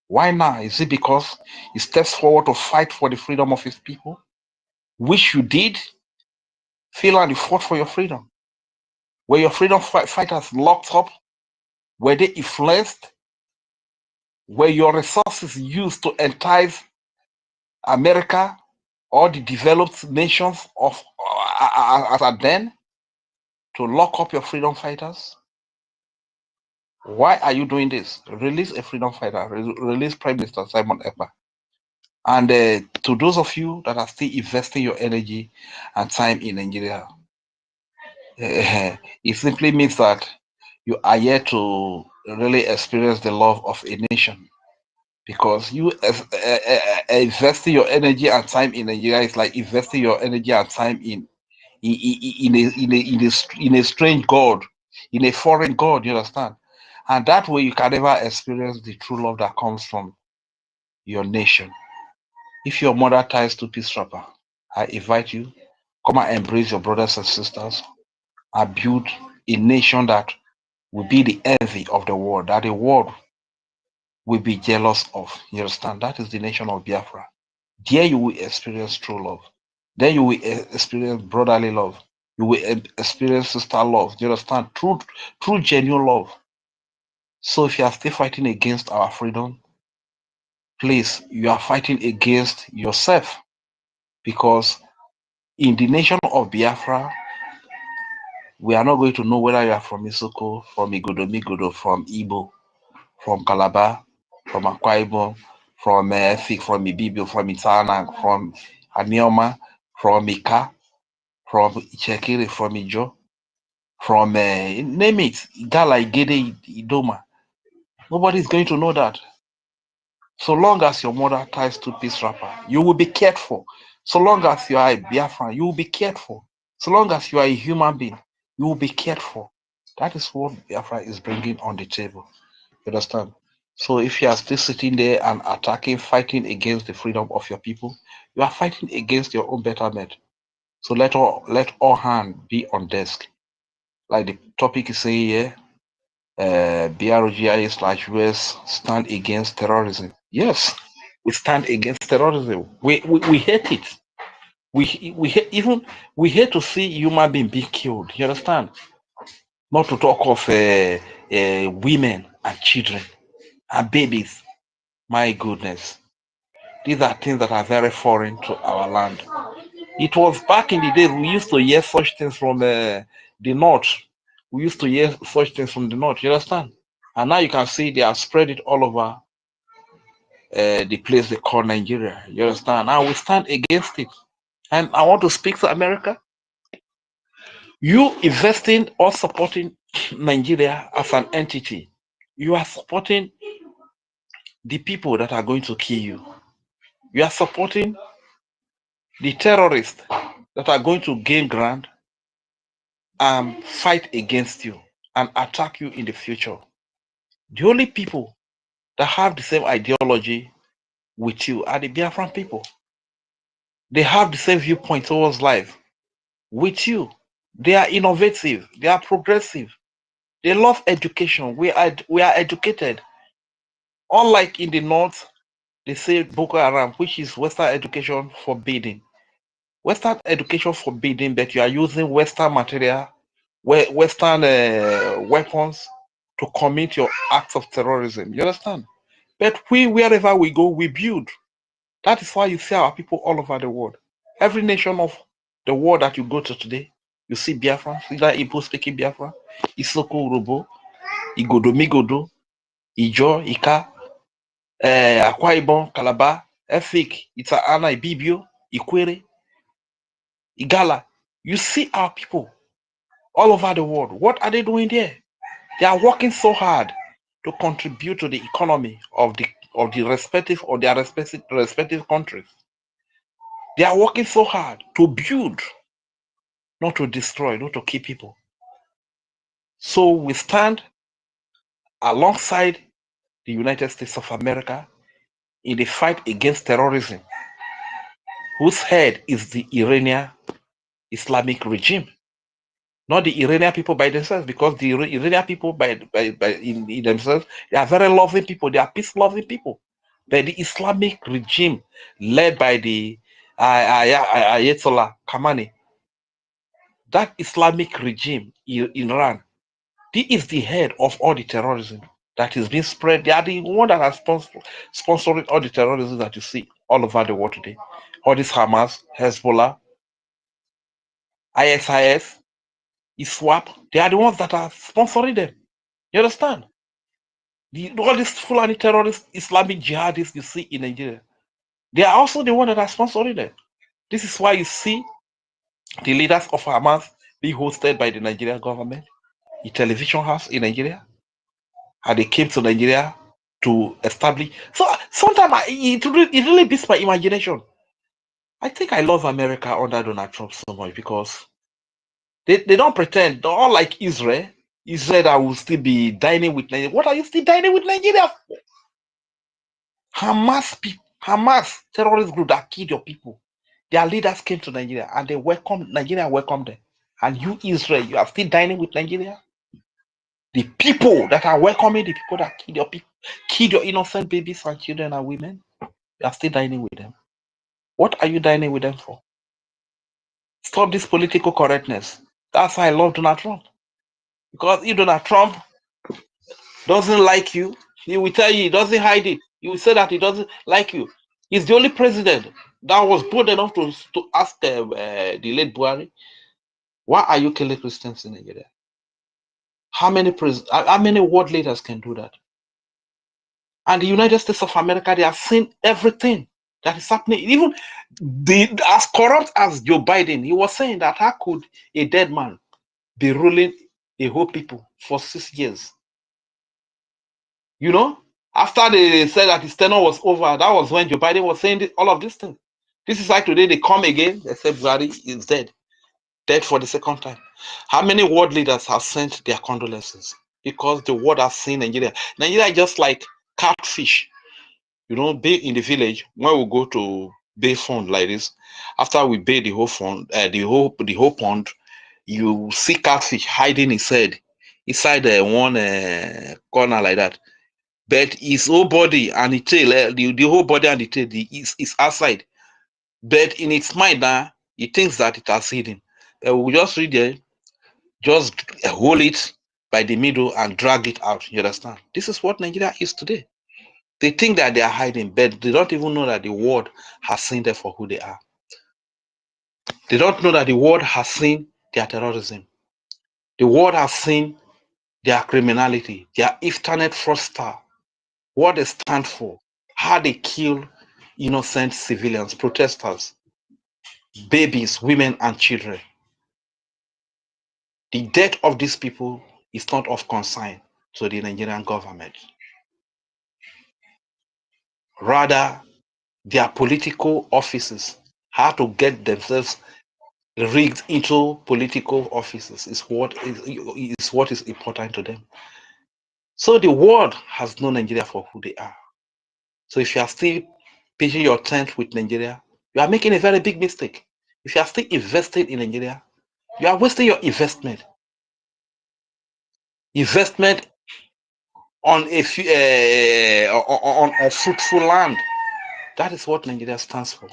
Speaker 9: Why now? Is it because he steps forward to fight for the freedom of his people? Which you did? Finland, you fought for your freedom. Were your freedom fighters locked up? Were they influenced? Were your resources used to entice America or the developed nations of at then to lock up your freedom fighters? Why are you doing this? Release a freedom fighter. Release Prime Minister Simon Ekpa. And to those of you that are still investing your energy and time in Nigeria, it simply means that you are here to really experience the love of a nation. Because you investing your energy and time in Nigeria is like investing your energy and time in a strange God. in a foreign God, you understand? And that way you can never experience the true love that comes from your nation. If your mother ties to peace wrapper, I invite you, come and embrace your brothers and sisters and build a nation that will be the envy of the world, that the world will be jealous of. You understand? That is the nation of Biafra. There you will experience true love. Then you will experience brotherly love. You will experience sister love. You understand? True genuine love. So if you are still fighting against our freedom, please, you are fighting against yourself. Because in the nation of Biafra, we are not going to know whether you are from Isoko, from Igodo, from Igbo, from Calabar, from Akwa Ibom, from EFIK, from IBIBIO, from ANNANG, from Anioma, from Ika, from Ichekiri, from Ijo, from name it, Gala, Igede, Idoma. Nobody is going to know that. So long as your mother ties to peace wrapper, you will be cared for. So long as you are a Biafran, you will be cared for. So long as you are a human being, you will be cared for. That is what Biafra is bringing on the table. You understand? So if you are still sitting there and attacking, fighting against the freedom of your people, you are fighting against your own betterment. So let all hands be on desk. Like the topic is saying here, BRGIA/US stand against terrorism. Yes, we stand against terrorism. We hate it. We hate to see human being being killed. You understand? Not to talk of women and children and babies. My goodness, these are things that are very foreign to our land. It was back in the days we used to hear such things from the north. We used to hear such things from the north. You understand? And now you can see they have spread it all over the place they call Nigeria. You understand? Now we stand against it. And I want to speak to America. You investing or supporting Nigeria as an entity, you are supporting the people that are going to kill you. You are supporting the terrorists that are going to gain ground and fight against you and attack you in the future. The only people that have the same ideology with you are the Biafran people. They have the same viewpoint towards life with you. They are innovative. They are progressive. They love education. We are educated. Unlike in the north, they say Boko Haram, which is Western education forbidden. Western education forbidden, but you are using Western material, Western weapons to commit your acts of terrorism. You understand? But wherever we go, we build. That is why you see our people all over the world. Every nation of the world that you go to today, you see Biafra, either Igbo speaking Biafra, Isoko Urobo, Igodo Migodo, Ijo, Ika, Akwa Ibom, Calabar, EFIK, IBIBIO, Ikwere, Igala. You see our people all over the world. What are they doing there? They are working so hard to contribute to the economy of their respective countries. They are working so hard to build, not to destroy, not to kill people. So we stand alongside the United States of America in the fight against terrorism, whose head is the Iranian Islamic regime. Not the Iranian people by themselves, because the Iranian people in themselves, they are very loving people, they are peace-loving people. But the Islamic regime led by the Ayatollah Khamenei, that Islamic regime in Iran, this is the head of all the terrorism that is being spread. They are the one that are sponsoring all the terrorism that you see all over the world today. All this Hamas, Hezbollah, ISIS, ISWAP, they are the ones that are sponsoring them. You understand? All these Fulani terrorists, Islamic jihadists you see in Nigeria, they are also the ones that are sponsoring them. This is why you see the leaders of Hamas being hosted by the Nigerian government, the television house in Nigeria, and they came to Nigeria to establish. So sometimes it really beats my imagination. I think I love America under Donald Trump so much because they don't pretend. They're all like Israel. Israel that will still be dining with Nigeria. What are you still dining with Nigeria for? Hamas terrorist group that killed your people. Their leaders came to Nigeria and they Nigeria welcomed them. And you, Israel, you are still dining with Nigeria? The people that are welcoming the people that killed your people, killed your innocent babies and children and women, you are still dining with them. What are you dining with them for? Stop this political correctness. That's why I love Donald Trump. Because if Donald Trump doesn't like you, he will tell you, he doesn't hide it. He will say that he doesn't like you. He's the only president that was bold enough to ask the late Buhari, why are you killing Christians in Nigeria? How many world leaders can do that? And the United States of America, they have seen everything that is happening. Even as corrupt as Joe Biden, he was saying that how could a dead man be ruling a whole people for 6 years? You know, after they said that his tenure was over, that was when Joe Biden was saying all of these things. This is like today they come again, they say Buhari is dead for the second time. How many world leaders have sent their condolences? Because the world has seen Nigeria. Nigeria is just like catfish. You know, bathe in the village. When we go to bathe fund like this, after we bathe the whole fund, the whole pond, you see catfish hiding his head inside one corner like that. But his whole body and the tail, the whole body and the tail is outside. But in its mind now, it thinks that it has hidden. We just read there, just hold it by the middle and drag it out. You understand? This is what Nigeria is today. They think that they are hiding, but they don't even know that the world has seen them for who they are. They don't know that the world has seen their terrorism. The world has seen their criminality, their internet fraudster, what they stand for, how they kill innocent civilians, protesters, babies, women, and children. The death of these people is not of concern to the Nigerian government. Rather, their political offices have to get themselves rigged into political offices is what is important to them. So the world has known Nigeria for who they are. So if you are still pitching your tent with Nigeria, you are making a very big mistake. If you are still invested in Nigeria, you are wasting your investment. Investment on a fruitful land. That is what Nigeria stands for.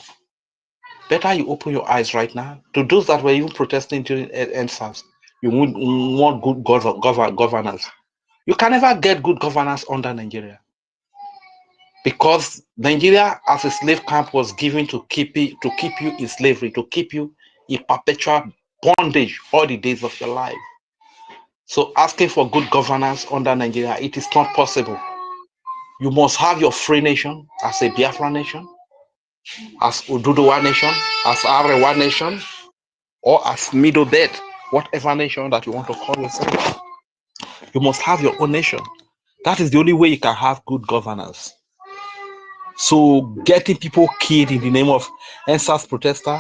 Speaker 9: Better you open your eyes right now. To those that were even protesting during NSAS, you would want good governance. You can never get good governance under Nigeria. Because Nigeria as a slave camp was given to keep you in slavery, to keep you in perpetual bondage all the days of your life. So asking for good governance under Nigeria, it is not possible. You must have your free nation as a Biafra nation, as Oduduwa nation, as Arewa nation, or as Middle Belt, whatever nation that you want to call yourself. You must have your own nation. That is the only way you can have good governance. So getting people killed in the name of NSAS protester,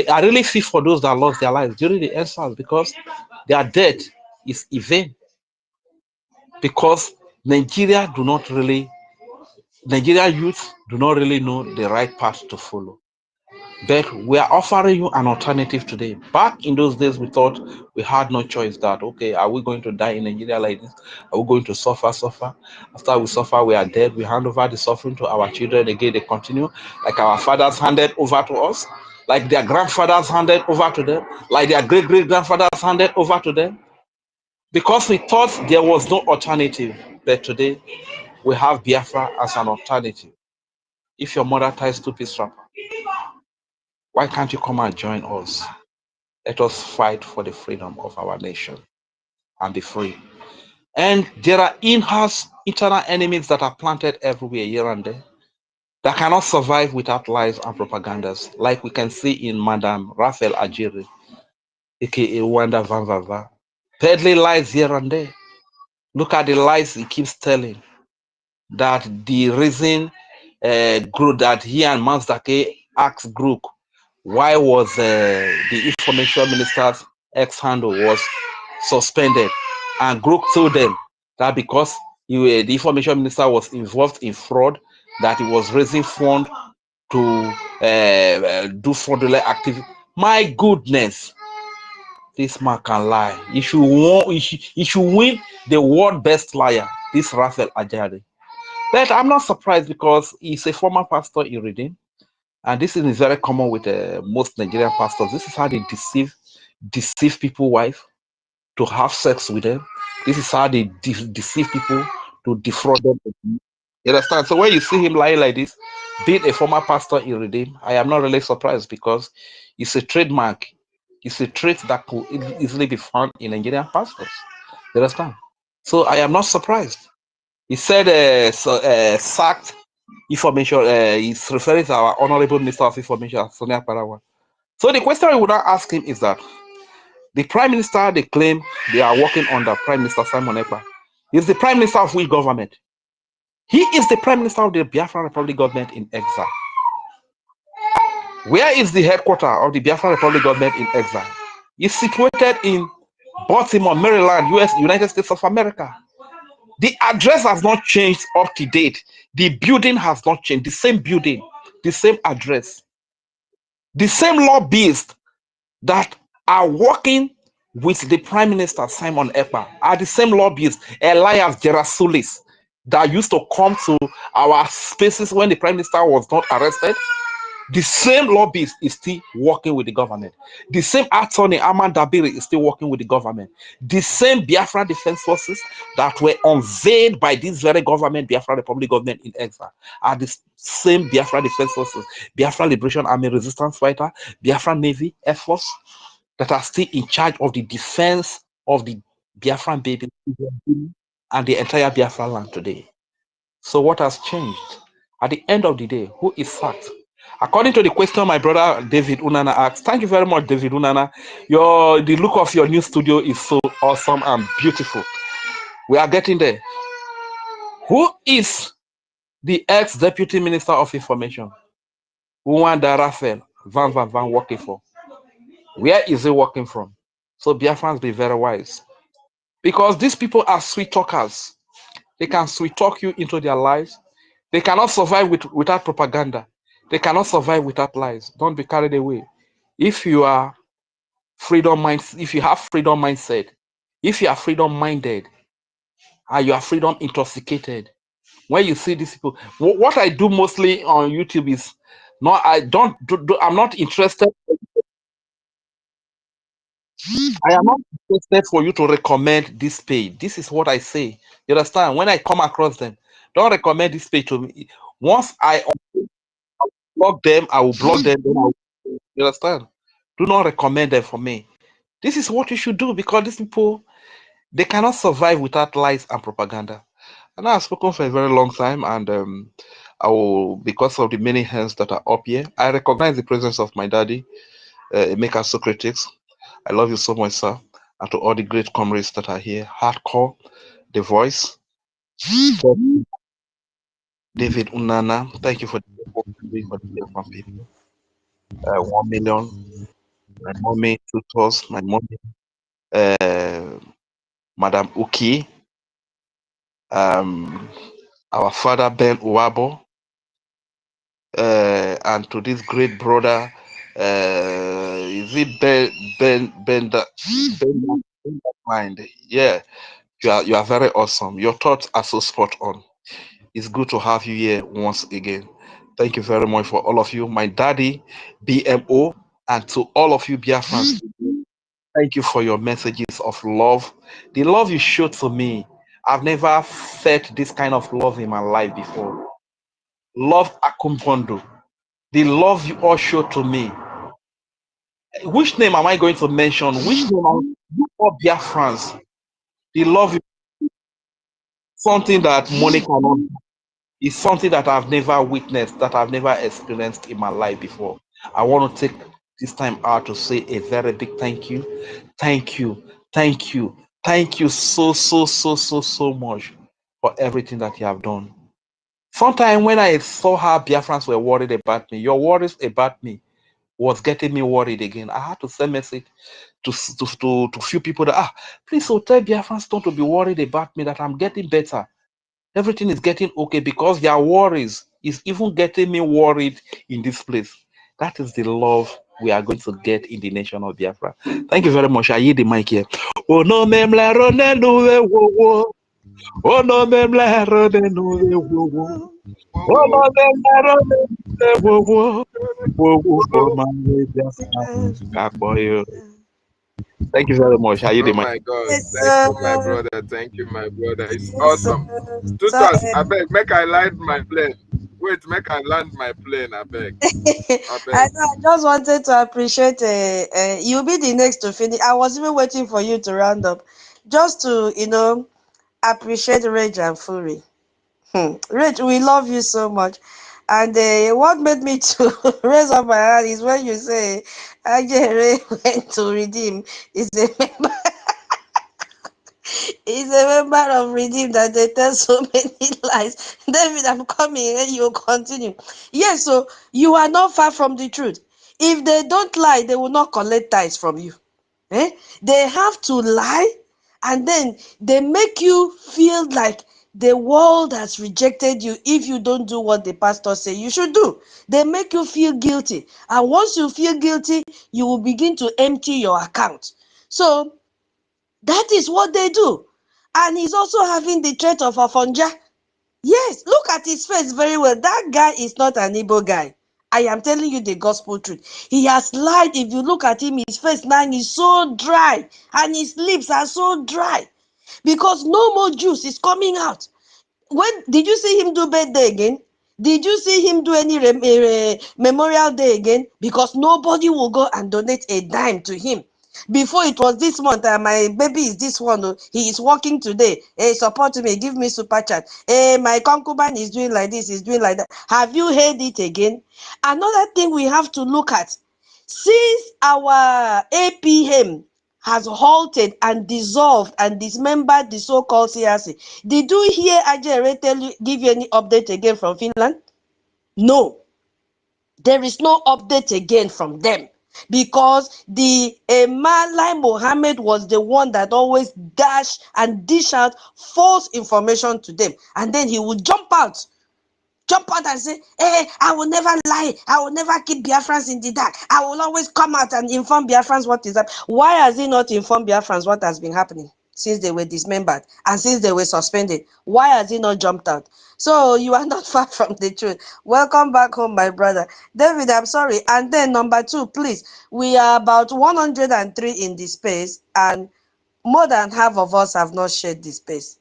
Speaker 9: I really feel for those that lost their lives during the NSAS because their death is in vain. Because Nigerian youth do not really know the right path to follow. But we are offering you an alternative today. Back in those days, we thought we had no choice that, okay, are we going to die in Nigeria like this? Are we going to suffer? After we suffer, we are dead. We hand over the suffering to our children. Again, they continue. Like our fathers handed over to us. Like their grandfathers handed over to them. Like their great-great-grandfathers handed over to them. Because we thought there was no alternative. But today, we have Biafra as an alternative. If your mother ties two-piece strap, why can't you come and join us? Let us fight for the freedom of our nation and be free. And there are in-house internal enemies that are planted everywhere, here and there, that cannot survive without lies and propagandas, like we can see in Madame Raphael Ajiri, aka Wanda Van Vava. Peddling lies here and there. Look at the lies he keeps telling, that the reason group that he and Mazdake asked group, why was the information minister's ex-handle was suspended? And Group told them that because the information minister was involved in fraud, that he was raising funds to do fraudulent activity. My goodness, this man can lie. He should win the world best liar, this Raphael Ajadi. But I'm not surprised because he's a former pastor in Redeem. And this is very common with most Nigerian pastors. This is how they deceive people's wife to have sex with them. This is how they deceive people to defraud them. You understand? So when you see him lying like this, being a former pastor in Redeem, I am not really surprised because it's a trademark. It's a trait that could easily be found in Nigerian pastors. You understand? So I am not surprised. He said sacked information. He's referring to our Honorable Minister of Information, Sonia Parawa. So the question I would now ask him is that the Prime Minister, they claim they are working under Prime Minister Simon Ekpa. Is the Prime Minister of which government? He is the Prime Minister of the Biafra Republic government in exile. Where is the headquarters of the Biafra Republic government in exile? It's situated in Baltimore, Maryland, United States of America. The address has not changed up to date. The building has not changed. The same building, the same address. The same lobbyists that are working with the Prime Minister, Simon Ekpa, are the same lobbyists, Elias Gerasulis, that used to come to our spaces when the Prime Minister was not arrested. The same lobbyist is still working with the government. The same attorney, Aman Dabiri, is still working with the government. The same Biafra Defense Forces that were unveiled by this very government, Biafra Republic government in exile, are the same Biafra Defense Forces, Biafra Liberation Army Resistance Fighter, Biafra Navy, Air Force, that are still in charge of the defense of the Biafran baby and the entire Biafra land today. So what has changed? At the end of the day, who is sacked? According to the question my brother David Unana asked, thank you very much, David Unana. The look of your new studio is so awesome and beautiful. We are getting there. Who is the ex-deputy minister of information? Uwanda Raphael Van working for? Where is he working from? So Biafrans, be very wise. Because these people are sweet talkers. They can sweet talk you into their lives. They cannot survive without propaganda. They cannot survive without lies. Don't be carried away. If you are freedom minded, if you have freedom mindset, if you are freedom minded, and you are freedom intoxicated, when you see these people, what I do mostly on YouTube is I'm not interested. I am not interested for you to recommend this page. This is what I say. You understand? When I come across them, don't recommend this page to me. Once I block them, I will block them. Then you understand? Do not recommend them for me. This is what you should do because these people, they cannot survive without lies and propaganda. And I've spoken for a very long time, and I will, because of the many hands that are up here, I recognize the presence of my daddy, Emeka Socrates. I love you so much, sir. And to all the great comrades that are here, Hardcore, The Voice, David Unana, thank you for the work you doing for the Biafran people. 1 million, my mommy, tutors, my mommy, Madam Uki, our father Ben Uwabo, and to this great brother, is it Ben Mind? Yeah, you are very awesome. Your thoughts are so spot on. It's good to have you here once again. Thank you very much for all of you, my daddy, BMO, and to all of you Biafrans. Thank you for your messages of love. The love you showed to me, I've never felt this kind of love in my life before. Love Akumpondo. The love you all showed to me. Which name am I going to mention? Which name are you all Biafrans? The love you, something that money cannot. It's something that I've never witnessed, that I've never experienced in my life before. I want to take this time out to say a very big thank you. Thank you. Thank you. Thank you so much for everything that you have done. Sometimes when I saw how Biafrans were worried about me, your worries about me was getting me worried again. I had to send a message to few people that please, so tell Biafrans don't to be worried about me, that I'm getting better. Everything is getting okay, because their worries is even getting me worried in this place. That is the love we are going to get in the nation of Biafra. Thank you very much. I yield the mic here. Oh no, oh no, Thank you very much. How you doing?
Speaker 7: Oh my God.
Speaker 6: Yes,
Speaker 7: Thank you, my brother. Thank you, my brother. It's awesome.
Speaker 6: so,
Speaker 7: Tutus, I beg, make I land my plane. Wait, make I land my plane, I beg.
Speaker 6: I just wanted to appreciate you'll be the next to finish. I was even waiting for you to round up, just to appreciate Rage and Fury. Rage, we love you so much. And what made me to raise up my hand is when you say Ajere went to redeem. Is a member. Is a member of Redeem that they tell so many lies. David, I'm coming and you continue. Yes, so you are not far from the truth. If they don't lie, they will not collect tithes from you. They have to lie, and then they make you feel like the world has rejected you if you don't do what the pastor say you should do. They make you feel guilty, and once you feel guilty, you will begin to empty your account. So that is what they do. And he's also having the trait of Afonja. Yes, look at his face very well. That guy is not an Igbo guy. I am telling you the gospel truth. He has lied. If you look at him, his face now is so dry, and his lips are so dry, because no more juice is coming out. When did you see him do birthday again? Did you see him do any memorial day again? Because nobody will go and donate a dime to him. Before it was this month, my baby is this one. He is working today. Hey, support me, give me super chat. Hey, my concubine is doing like this, is doing like that. Have you heard it again? Another thing we have to look at, since our APM has halted and dissolved and dismembered the so-called CRC, did you hear Ajay give you any update again from Finland? No. There is no update again from them, because the Malai Mohammed was the one that always dash and dish out false information to them, and then he would jump out and say, hey, I will never lie, I will never keep Biafrans in the dark, I will always come out and inform Biafrans what is up. Why has he not informed Biafrans what has been happening since they were dismembered and since they were suspended? Why has he not jumped out? So you are not far from the truth. Welcome back home, my brother. David, I'm sorry. And then number 2, please. We are about 103 in the space, and more than half of us have not shared the space.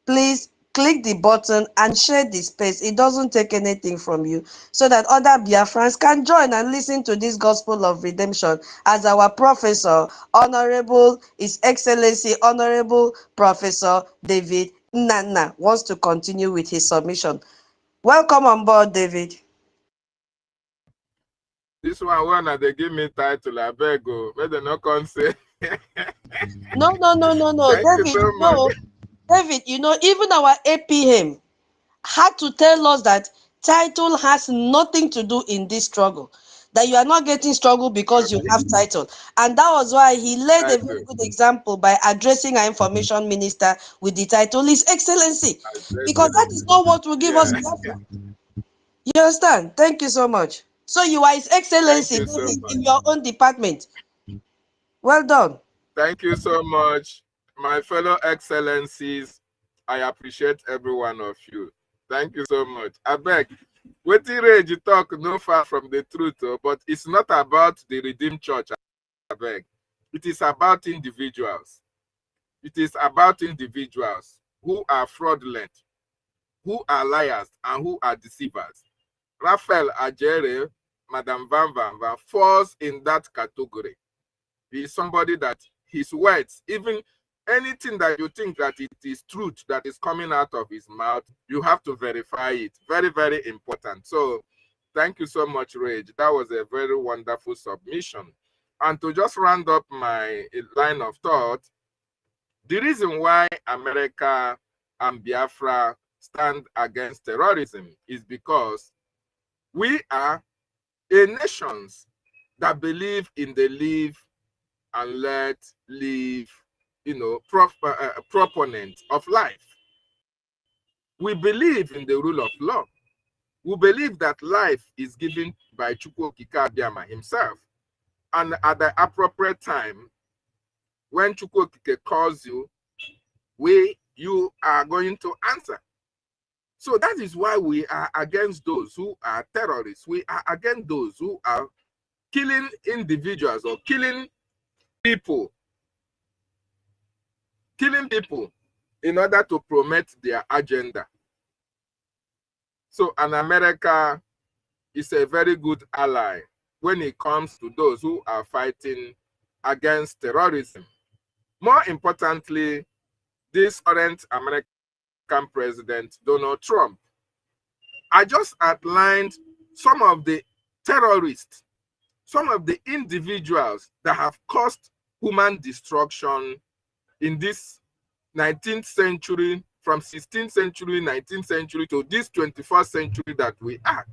Speaker 6: Please click the button and share the space. It doesn't take anything from you, so that other Biafrans can join and listen to this gospel of redemption as our professor, Honorable His Excellency, Honorable Professor David Nana, wants to continue with his submission. Welcome on board, David.
Speaker 7: This one they give me title, I beg go. Where they no come say.
Speaker 6: No.
Speaker 7: Thank
Speaker 6: David,
Speaker 7: you so much.
Speaker 6: David, even our APM had to tell us that title has nothing to do in this struggle, that you are not getting struggle because you have title. And that was why he led a very good example by addressing our information minister with the title His Excellency, because that is not what will give us Biafra. You understand? Thank you so much. So you are His Excellency,
Speaker 7: Thank you so
Speaker 6: David,
Speaker 7: much.
Speaker 6: in your own department. Well done.
Speaker 7: Thank you so much, my fellow excellencies. I appreciate every one of you. Thank you so much. I beg, wetin rage you talk no far from the truth, but it's not about the Redeemed Church. I beg, it is about individuals. It is about individuals who are fraudulent, who are liars, and who are deceivers. Raphael Ajere, Madam Van falls in that category. He is somebody that his words, even anything that you think that it is truth that is coming out of his mouth, you have to verify it. Very, very important. So thank you so much, Rage. That was a very wonderful submission. And to just round up my line of thought, the reason why America and Biafra stand against terrorism is because we are a nations that believe in the live and let live, you know, proponent of life. We believe in the rule of law. We believe that life is given by Chukwu Okike Abiama himself. And at the appropriate time, when Chukwu Okike calls you, you are going to answer. So that is why we are against those who are terrorists. We are against those who are killing individuals or killing people in order to promote their agenda. So, and America is a very good ally when it comes to those who are fighting against terrorism. More importantly, this current American president, Donald Trump. I just outlined some of the terrorists, some of the individuals that have caused human destruction in this 19th century, from 16th century, 19th century to this 21st century that we are.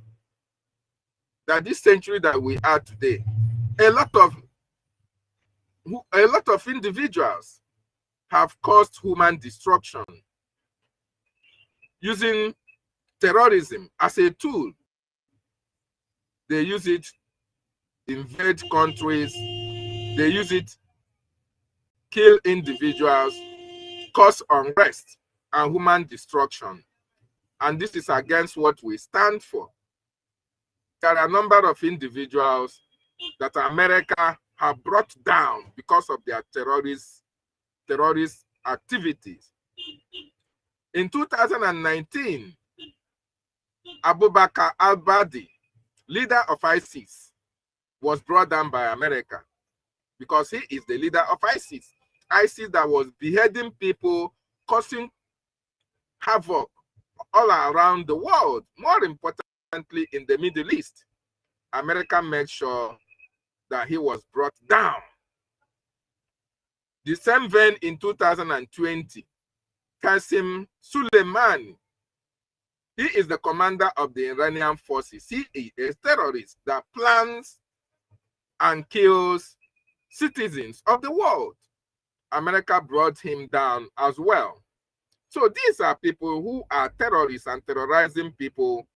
Speaker 7: That this century that we are today, a lot of individuals have caused human destruction using terrorism as a tool. They use it to invade countries. They use it to kill individuals, cause unrest and human destruction. And this is against what we stand for. There are a number of individuals that America have brought down because of their terrorist activities. In 2019, Abubakar al-Baghdadi, leader of ISIS, was brought down by America because he is the leader of ISIS. ISIS that was beheading people, causing havoc all around the world, more importantly in the Middle East. America made sure that he was brought down. The same vein in 2020, Qasem Soleimani, he is the commander of the Iranian forces. He is a terrorist that plans and kills citizens of the world. America brought him down as well. So these are people who are terrorists and terrorizing people